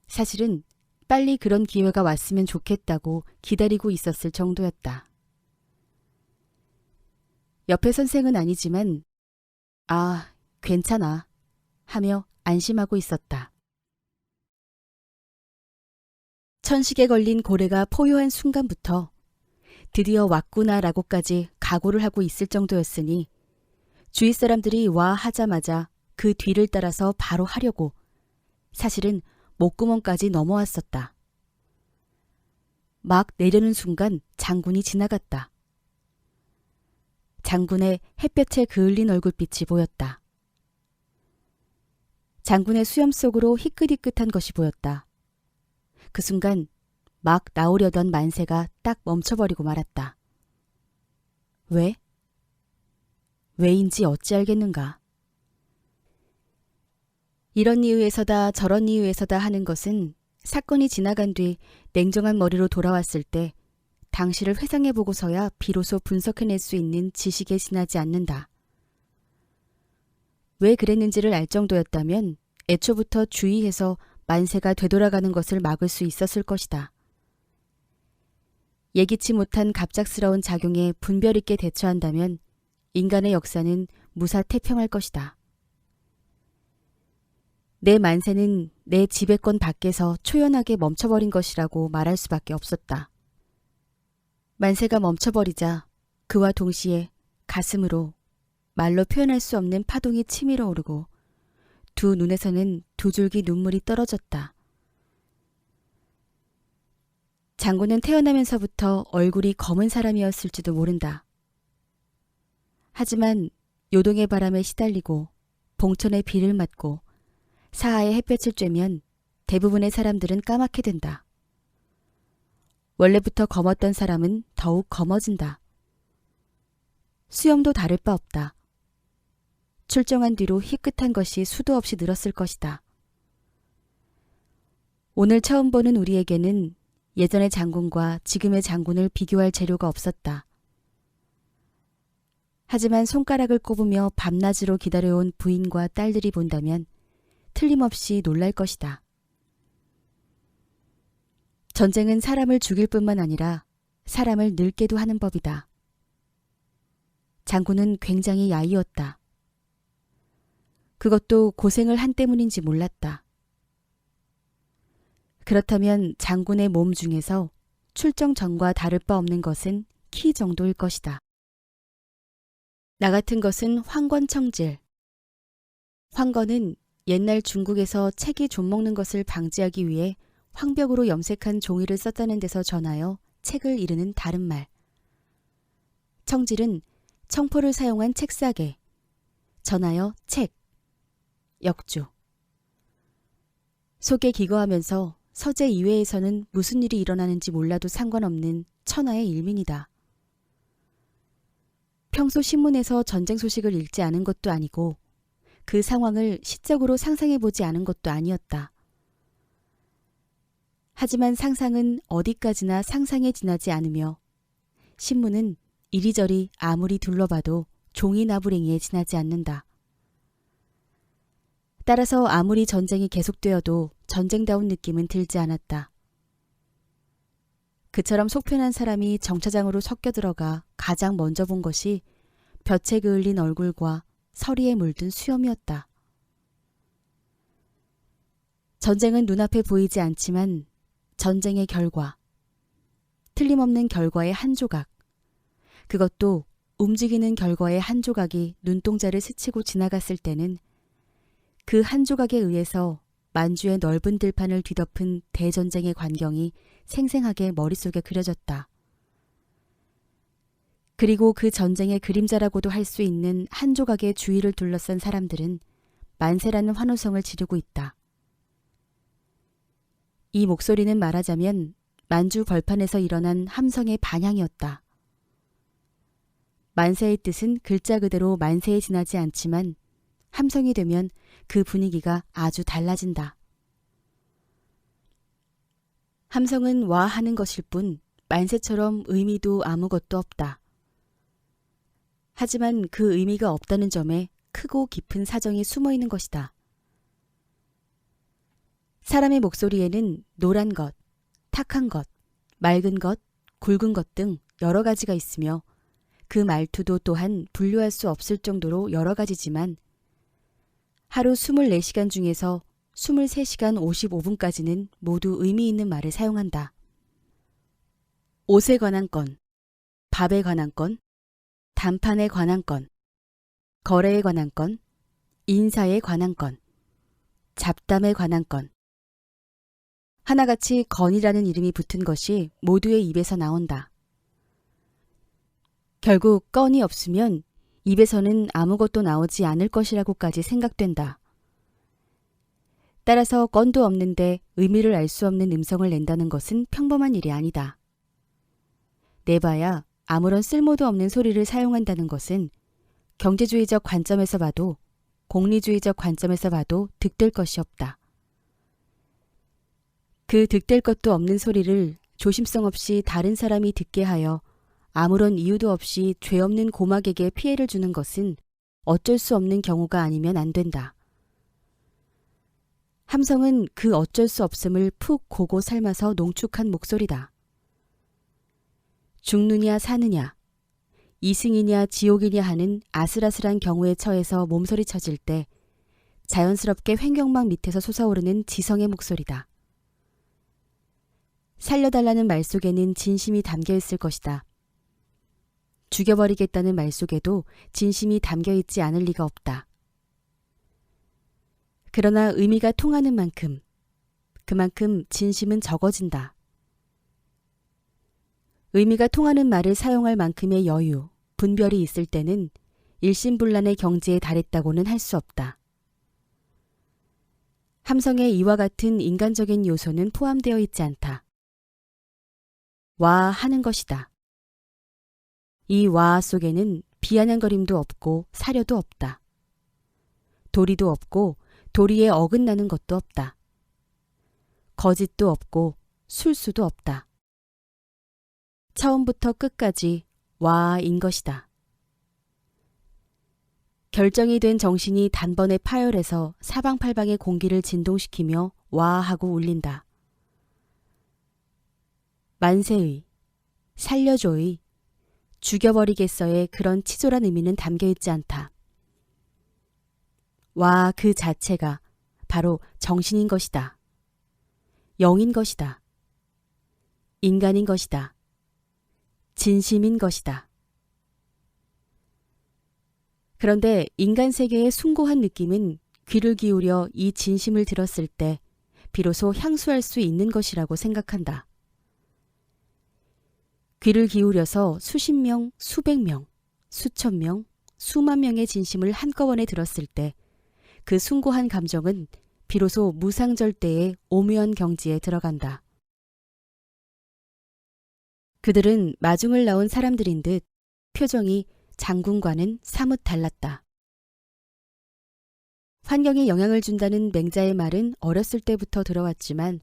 사실은 빨리 그런 기회가 왔으면 좋겠다고 기다리고 있었을 정도였다. 옆에 선생은 아니지만 아, 괜찮아 하며 안심하고 있었다. 천식에 걸린 고래가 포효한 순간부터 드디어 왔구나라고까지 각오를 하고 있을 정도였으니 주위 사람들이 와 하자마자 그 뒤를 따라서 바로 하려고 사실은 목구멍까지 넘어왔었다. 막 내려는 순간 장군이 지나갔다. 장군의 햇볕에 그을린 얼굴빛이 보였다. 장군의 수염 속으로 희끗희끗한 것이 보였다. 그 순간 막 나오려던 만세가 딱 멈춰버리고 말았다. 왜? 왜인지 어찌 알겠는가. 이런 이유에서다 저런 이유에서다 하는 것은 사건이 지나간 뒤 냉정한 머리로 돌아왔을 때 당시를 회상해보고서야 비로소 분석해낼 수 있는 지식에 지나지 않는다. 왜 그랬는지를 알 정도였다면 애초부터 주의해서 만세가 되돌아가는 것을 막을 수 있었을 것이다. 예기치 못한 갑작스러운 작용에 분별 있게 대처한다면 인간의 역사는 무사태평할 것이다. 내 만세는 내 지배권 밖에서 초연하게 멈춰버린 것이라고 말할 수밖에 없었다. 만세가 멈춰버리자 그와 동시에 가슴으로 말로 표현할 수 없는 파동이 치밀어 오르고 두 눈에서는 두 줄기 눈물이 떨어졌다. 장군은 태어나면서부터 얼굴이 검은 사람이었을지도 모른다. 하지만 요동의 바람에 시달리고 봉천의 비를 맞고 사하의 햇볕을 쬐면 대부분의 사람들은 까맣게 된다. 원래부터 검었던 사람은 더욱 검어진다. 수염도 다를 바 없다. 출정한 뒤로 희끗한 것이 수도 없이 늘었을 것이다. 오늘 처음 보는 우리에게는 예전의 장군과 지금의 장군을 비교할 재료가 없었다. 하지만 손가락을 꼽으며 밤낮으로 기다려온 부인과 딸들이 본다면 틀림없이 놀랄 것이다. 전쟁은 사람을 죽일 뿐만 아니라 사람을 늙게도 하는 법이다. 장군은 굉장히 야이었다. 그것도 고생을 한 때문인지 몰랐다. 그렇다면 장군의 몸 중에서 출정 전과 다를 바 없는 것은 키 정도일 것이다. 나 같은 것은 황건청질. 황건은 옛날 중국에서 책이 좀먹는 것을 방지하기 위해 황벽으로 염색한 종이를 썼다는 데서 전하여 책을 이르는 다른 말. 청질은 청포를 사용한 책사계, 전하여 책, 역주. 속에 기거하면서 서재 이외에서는 무슨 일이 일어나는지 몰라도 상관없는 천하의 일민이다. 평소 신문에서 전쟁 소식을 읽지 않은 것도 아니고 그 상황을 시적으로 상상해보지 않은 것도 아니었다. 하지만 상상은 어디까지나 상상에 지나지 않으며 신문은 이리저리 아무리 둘러봐도 종이 나부랭이에 지나지 않는다. 따라서 아무리 전쟁이 계속되어도 전쟁다운 느낌은 들지 않았다. 그처럼 속편한 사람이 정차장으로 섞여 들어가 가장 먼저 본 것이 볕에 그을린 얼굴과 서리에 물든 수염이었다. 전쟁은 눈앞에 보이지 않지만 전쟁의 결과, 틀림없는 결과의 한 조각, 그것도 움직이는 결과의 한 조각이 눈동자를 스치고 지나갔을 때는 그 한 조각에 의해서 만주의 넓은 들판을 뒤덮은 대전쟁의 광경이 생생하게 머릿속에 그려졌다. 그리고 그 전쟁의 그림자라고도 할 수 있는 한 조각의 주위를 둘러싼 사람들은 만세라는 환호성을 지르고 있다. 이 목소리는 말하자면 만주 벌판에서 일어난 함성의 반향이었다. 만세의 뜻은 글자 그대로 만세에 지나지 않지만 함성이 되면 그 분위기가 아주 달라진다. 함성은 와 하는 것일 뿐 만세처럼 의미도 아무것도 없다. 하지만 그 의미가 없다는 점에 크고 깊은 사정이 숨어 있는 것이다. 사람의 목소리에는 노란 것, 탁한 것, 맑은 것, 굵은 것 등 여러 가지가 있으며 그 말투도 또한 분류할 수 없을 정도로 여러 가지지만 하루 24시간 중에서 23시간 55분까지는 모두 의미 있는 말을 사용한다. 옷에 관한 건, 밥에 관한 건, 단판에 관한 건, 거래에 관한 건, 인사에 관한 건, 잡담에 관한 건. 하나같이 건이라는 이름이 붙은 것이 모두의 입에서 나온다. 결국 건이 없으면 입에서는 아무것도 나오지 않을 것이라고까지 생각된다. 따라서 건도 없는데 의미를 알 수 없는 음성을 낸다는 것은 평범한 일이 아니다. 내봐야 아무런 쓸모도 없는 소리를 사용한다는 것은 경제주의적 관점에서 봐도 공리주의적 관점에서 봐도 득될 것이 없다. 그 득될 것도 없는 소리를 조심성 없이 다른 사람이 듣게 하여 아무런 이유도 없이 죄 없는 고막에게 피해를 주는 것은 어쩔 수 없는 경우가 아니면 안 된다. 함성은 그 어쩔 수 없음을 푹 고고 삶아서 농축한 목소리다. 죽느냐 사느냐, 이승이냐 지옥이냐 하는 아슬아슬한 경우에 처해서 몸서리 쳐질 때 자연스럽게 횡격막 밑에서 솟아오르는 지성의 목소리다. 살려달라는 말 속에는 진심이 담겨 있을 것이다. 죽여버리겠다는 말 속에도 진심이 담겨 있지 않을 리가 없다. 그러나 의미가 통하는 만큼, 그만큼 진심은 적어진다. 의미가 통하는 말을 사용할 만큼의 여유, 분별이 있을 때는 일심불란의 경지에 달했다고는 할 수 없다. 함성에 이와 같은 인간적인 요소는 포함되어 있지 않다. 와 하는 것이다. 이 와 속에는 비아냥거림도 없고 사려도 없다. 도리도 없고 도리에 어긋나는 것도 없다. 거짓도 없고 술수도 없다. 처음부터 끝까지 와인 것이다. 결정이 된 정신이 단번에 파열해서 사방팔방의 공기를 진동시키며 와 하고 울린다. 만세의, 살려줘의, 죽여버리겠어의 그런 치졸한 의미는 담겨있지 않다. 와 그 자체가 바로 정신인 것이다. 영인 것이다. 인간인 것이다. 진심인 것이다. 그런데 인간 세계의 숭고한 느낌은 귀를 기울여 이 진심을 들었을 때 비로소 향수할 수 있는 것이라고 생각한다. 귀를 기울여서 수십 명, 수백 명, 수천 명, 수만 명의 진심을 한꺼번에 들었을 때 그 숭고한 감정은 비로소 무상절대의 오묘한 경지에 들어간다. 그들은 마중을 나온 사람들인 듯 표정이 장군과는 사뭇 달랐다. 환경에 영향을 준다는 맹자의 말은 어렸을 때부터 들어왔지만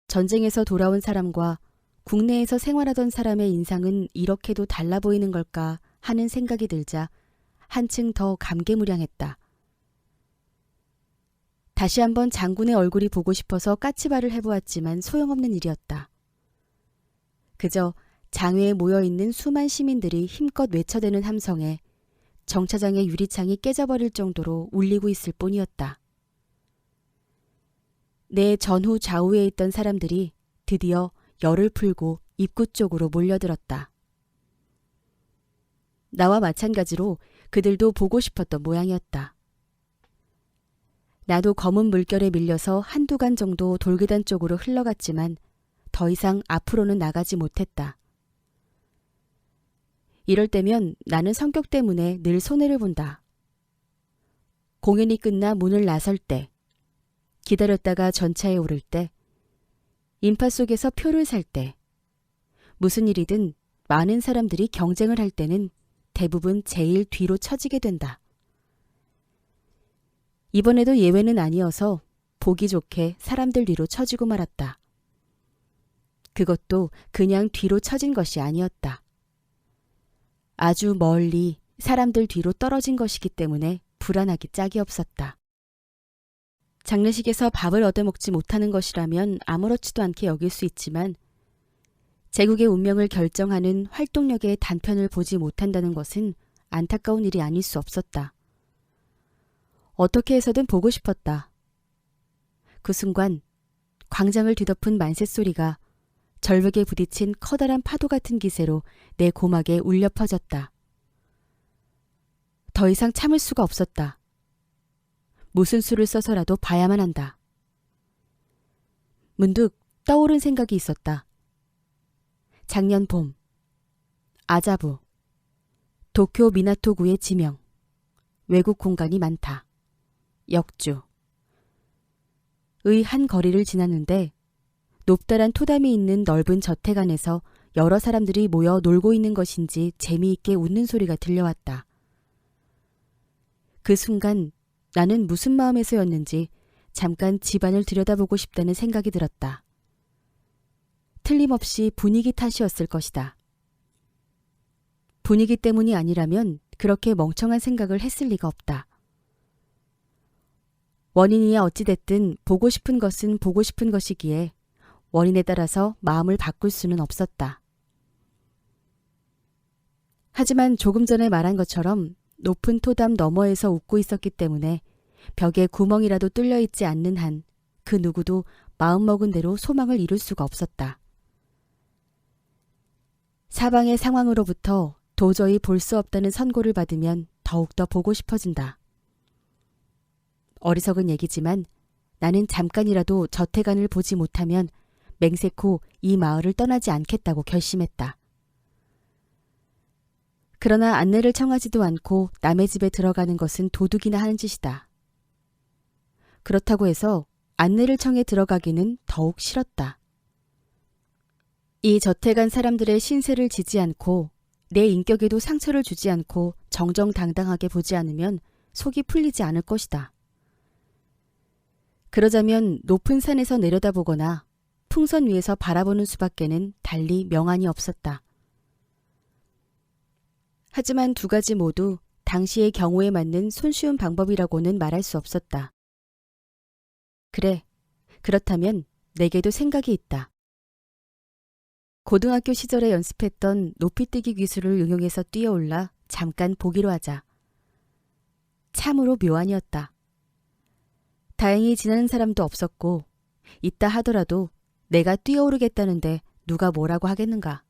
전쟁에서 돌아온 사람과 국내에서 생활하던 사람의 인상은 이렇게도 달라 보이는 걸까 하는 생각이 들자 한층 더 감개무량했다. 다시 한번 장군의 얼굴이 보고 싶어서 까치발을 해보았지만 소용없는 일이었다. 그저 장외에 모여있는 수만 시민들이 힘껏 외쳐대는 함성에 정차장의 유리창이 깨져버릴 정도로 울리고 있을 뿐이었다. 내 전후 좌우에 있던 사람들이 드디어 열을 풀고 입구 쪽으로 몰려들었다. 나와 마찬가지로 그들도 보고 싶었던 모양이었다. 나도 검은 물결에 밀려서 한두 간 정도 돌계단 쪽으로 흘러갔지만 더 이상 앞으로는 나가지 못했다. 이럴 때면 나는 성격 때문에 늘 손해를 본다. 공연이 끝나 문을 나설 때, 기다렸다가 전차에 오를 때, 인파 속에서 표를 살 때, 무슨 일이든 많은 사람들이 경쟁을 할 때는 대부분 제일 뒤로 처지게 된다. 이번에도 예외는 아니어서 보기 좋게 사람들 뒤로 처지고 말았다. 그것도 그냥 뒤로 처진 것이 아니었다. 아주 멀리 사람들 뒤로 떨어진 것이기 때문에 불안하기 짝이 없었다. 장례식에서 밥을 얻어먹지 못하는 것이라면 아무렇지도 않게 여길 수 있지만 제국의 운명을 결정하는 활동력의 단편을 보지 못한다는 것은 안타까운 일이 아닐 수 없었다. 어떻게 해서든 보고 싶었다. 그 순간 광장을 뒤덮은 만세소리가 절벽에 부딪힌 커다란 파도 같은 기세로 내 고막에 울려 퍼졌다. 더 이상 참을 수가 없었다. 무슨 수를 써서라도 봐야만 한다. 문득 떠오른 생각이 있었다. 작년 봄, 아자부, 도쿄 미나토구의 지명, 외국 공간이 많다. 역주. 의 한 거리를 지났는데 높다란 토담이 있는 넓은 저택 안에서 여러 사람들이 모여 놀고 있는 것인지 재미있게 웃는 소리가 들려왔다. 그 순간 나는 무슨 마음에서였는지 잠깐 집안을 들여다보고 싶다는 생각이 들었다. 틀림없이 분위기 탓이었을 것이다. 분위기 때문이 아니라면 그렇게 멍청한 생각을 했을 리가 없다. 원인이야 어찌됐든 보고 싶은 것은 보고 싶은 것이기에 원인에 따라서 마음을 바꿀 수는 없었다. 하지만 조금 전에 말한 것처럼 높은 토담 너머에서 웃고 있었기 때문에 벽에 구멍이라도 뚫려 있지 않는 한 그 누구도 마음먹은 대로 소망을 이룰 수가 없었다. 사방의 상황으로부터 도저히 볼 수 없다는 선고를 받으면 더욱더 보고 싶어진다. 어리석은 얘기지만 나는 잠깐이라도 저택 안을 보지 못하면 맹세코 이 마을을 떠나지 않겠다고 결심했다. 그러나 안내를 청하지도 않고 남의 집에 들어가는 것은 도둑이나 하는 짓이다. 그렇다고 해서 안내를 청해 들어가기는 더욱 싫었다. 이 저택 안 사람들의 신세를 지지 않고 내 인격에도 상처를 주지 않고 정정당당하게 보지 않으면 속이 풀리지 않을 것이다. 그러자면 높은 산에서 내려다보거나 풍선 위에서 바라보는 수밖에는 달리 명안이 없었다. 하지만 두 가지 모두 당시의 경우에 맞는 손쉬운 방법이라고는 말할 수 없었다. 그래, 그렇다면 내게도 생각이 있다. 고등학교 시절에 연습했던 높이뛰기 기술을 응용해서 뛰어올라 잠깐 보기로 하자. 참으로 묘안이었다. 다행히 지나는 사람도 없었고 있다 하더라도 내가 뛰어오르겠다는데 누가 뭐라고 하겠는가.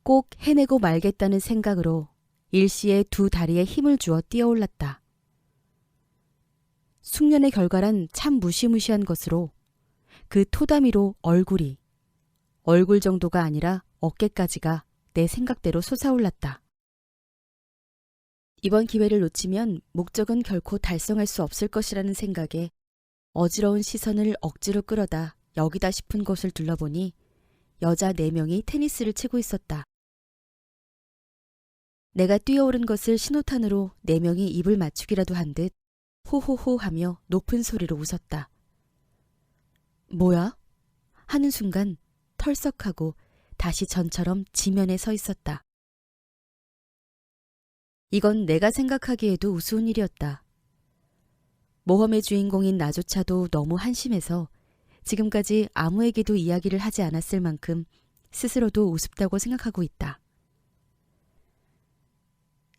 꼭 해내고 말겠다는 생각으로 일시에 두 다리에 힘을 주어 뛰어올랐다. 숙련의 결과란 참 무시무시한 것으로 그 토다미로 얼굴 정도가 아니라 어깨까지가 내 생각대로 솟아올랐다. 이번 기회를 놓치면 목적은 결코 달성할 수 없을 것이라는 생각에 어지러운 시선을 억지로 끌어다 여기다 싶은 곳을 둘러보니 여자 4명이 테니스를 치고 있었다. 내가 뛰어오른 것을 신호탄으로 4명이 입을 맞추기라도 한 듯 호호호 하며 높은 소리로 웃었다. 뭐야? 하는 순간 털썩하고 다시 전처럼 지면에 서 있었다. 이건 내가 생각하기에도 우스운 일이었다. 모험의 주인공인 나조차도 너무 한심해서 지금까지 아무에게도 이야기를 하지 않았을 만큼 스스로도 우습다고 생각하고 있다.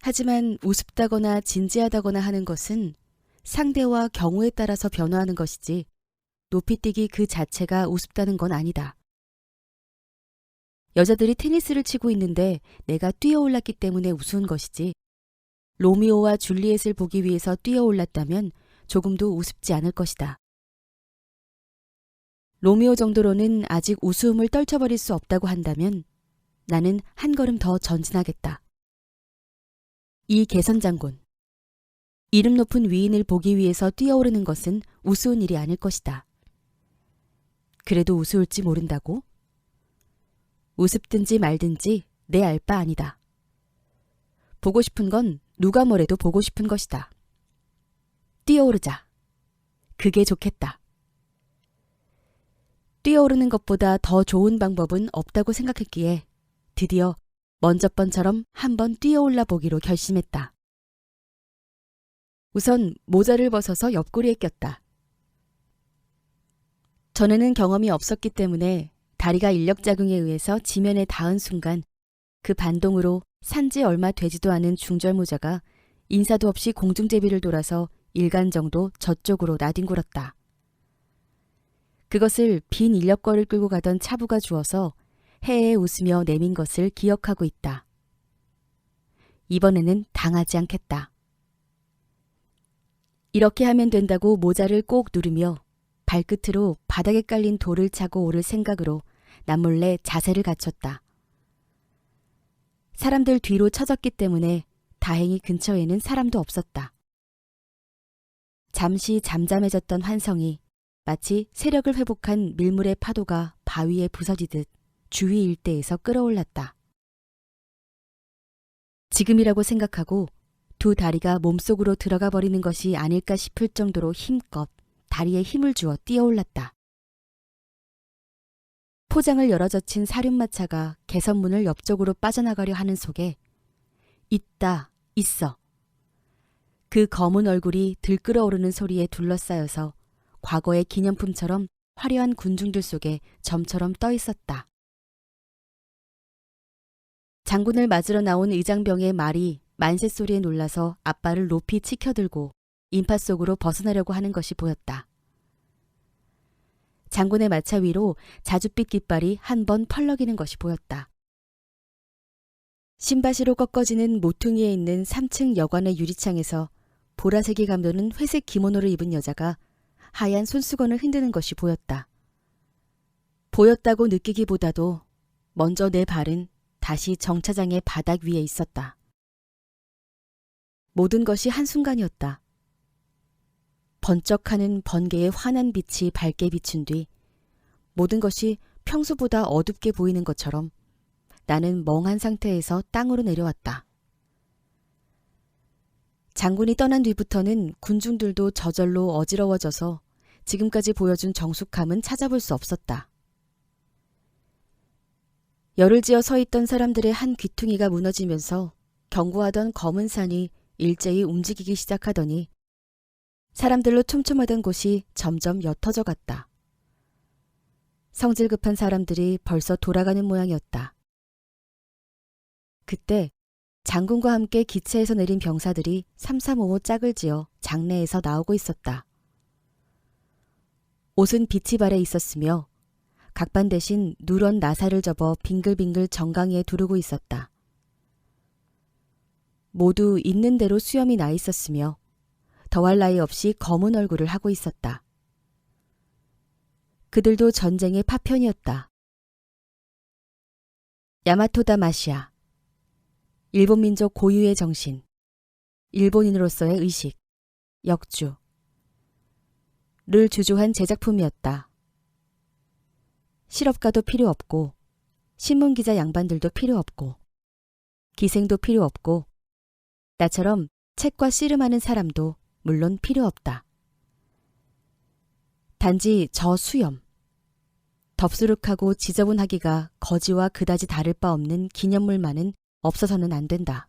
하지만 우습다거나 진지하다거나 하는 것은 상대와 경우에 따라서 변화하는 것이지 높이뛰기 그 자체가 우습다는 건 아니다. 여자들이 테니스를 치고 있는데 내가 뛰어올랐기 때문에 우스운 것이지 로미오와 줄리엣을 보기 위해서 뛰어올랐다면 조금도 우습지 않을 것이다. 로미오 정도로는 아직 우스움을 떨쳐버릴 수 없다고 한다면 나는 한 걸음 더 전진하겠다. 이 개선장군. 이름 높은 위인을 보기 위해서 뛰어오르는 것은 우스운 일이 아닐 것이다. 그래도 우스울지 모른다고? 우습든지 말든지 내 알 바 아니다. 보고 싶은 건 누가 뭐래도 보고 싶은 것이다. 뛰어오르자. 그게 좋겠다. 뛰어오르는 것보다 더 좋은 방법은 없다고 생각했기에 드디어 먼저 번처럼 한번 뛰어올라 보기로 결심했다. 우선 모자를 벗어서 옆구리에 꼈다. 전에는 경험이 없었기 때문에 다리가 인력작용에 의해서 지면에 닿은 순간 그 반동으로 산지 얼마 되지도 않은 중절모자가 인사도 없이 공중제비를 돌아서 일간 정도 저쪽으로 나뒹굴었다. 그것을 빈 인력거를 끌고 가던 차부가 주어서 해에 웃으며 내민 것을 기억하고 있다. 이번에는 당하지 않겠다. 이렇게 하면 된다고 모자를 꼭 누르며 발끝으로 바닥에 깔린 돌을 차고 오를 생각으로 남몰래 자세를 갖췄다. 사람들 뒤로 처졌기 때문에 다행히 근처에는 사람도 없었다. 잠시 잠잠해졌던 환성이 마치 세력을 회복한 밀물의 파도가 바위에 부서지듯 주위 일대에서 끌어올랐다. 지금이라고 생각하고 두 다리가 몸속으로 들어가 버리는 것이 아닐까 싶을 정도로 힘껏 다리에 힘을 주어 뛰어올랐다. 포장을 열어젖힌 사륜마차가 개선문을 옆쪽으로 빠져나가려 하는 속에 있다, 있어. 그 검은 얼굴이 들끓어오르는 소리에 둘러싸여서 과거의 기념품처럼 화려한 군중들 속에 점처럼 떠 있었다. 장군을 맞으러 나온 의장병의 말이 만세 소리에 놀라서 앞발을 높이 치켜들고 인파 속으로 벗어나려고 하는 것이 보였다. 장군의 마차 위로 자줏빛 깃발이 한 번 펄럭이는 것이 보였다. 신바시로 꺾어지는 모퉁이에 있는 3층 여관의 유리창에서 보라색이 감도는 회색 기모노를 입은 여자가 하얀 손수건을 흔드는 것이 보였다. 보였다고 느끼기보다도 먼저 내 발은 다시 정차장의 바닥 위에 있었다. 모든 것이 한순간이었다. 번쩍하는 번개의 환한 빛이 밝게 비춘 뒤 모든 것이 평소보다 어둡게 보이는 것처럼 나는 멍한 상태에서 땅으로 내려왔다. 장군이 떠난 뒤부터는 군중들도 저절로 어지러워져서 지금까지 보여준 정숙함은 찾아볼 수 없었다. 열을 지어 서 있던 사람들의 한 귀퉁이가 무너지면서 경고하던 검은 산이 일제히 움직이기 시작하더니 사람들로 촘촘하던 곳이 점점 옅어져 갔다. 성질 급한 사람들이 벌써 돌아가는 모양이었다. 그때 장군과 함께 기차에서 내린 병사들이 3355 짝을 지어 장내에서 나오고 있었다. 옷은 빛이 발해 있었으며 각반 대신 누런 나사를 접어 빙글빙글 정강이에 두르고 있었다. 모두 있는 대로 수염이 나 있었으며 더할 나위 없이 검은 얼굴을 하고 있었다. 그들도 전쟁의 파편이었다. 야마토다 마시아. 일본 민족 고유의 정신, 일본인으로서의 의식, 역주. 를 주조한 제작품이었다. 실업가도 필요 없고 신문기자 양반들도 필요 없고 기생도 필요 없고 나처럼 책과 씨름하는 사람도 물론 필요 없다. 단지 저 수염, 덥수룩하고 지저분하기가 거지와 그다지 다를 바 없는 기념물만은 없어서는 안 된다.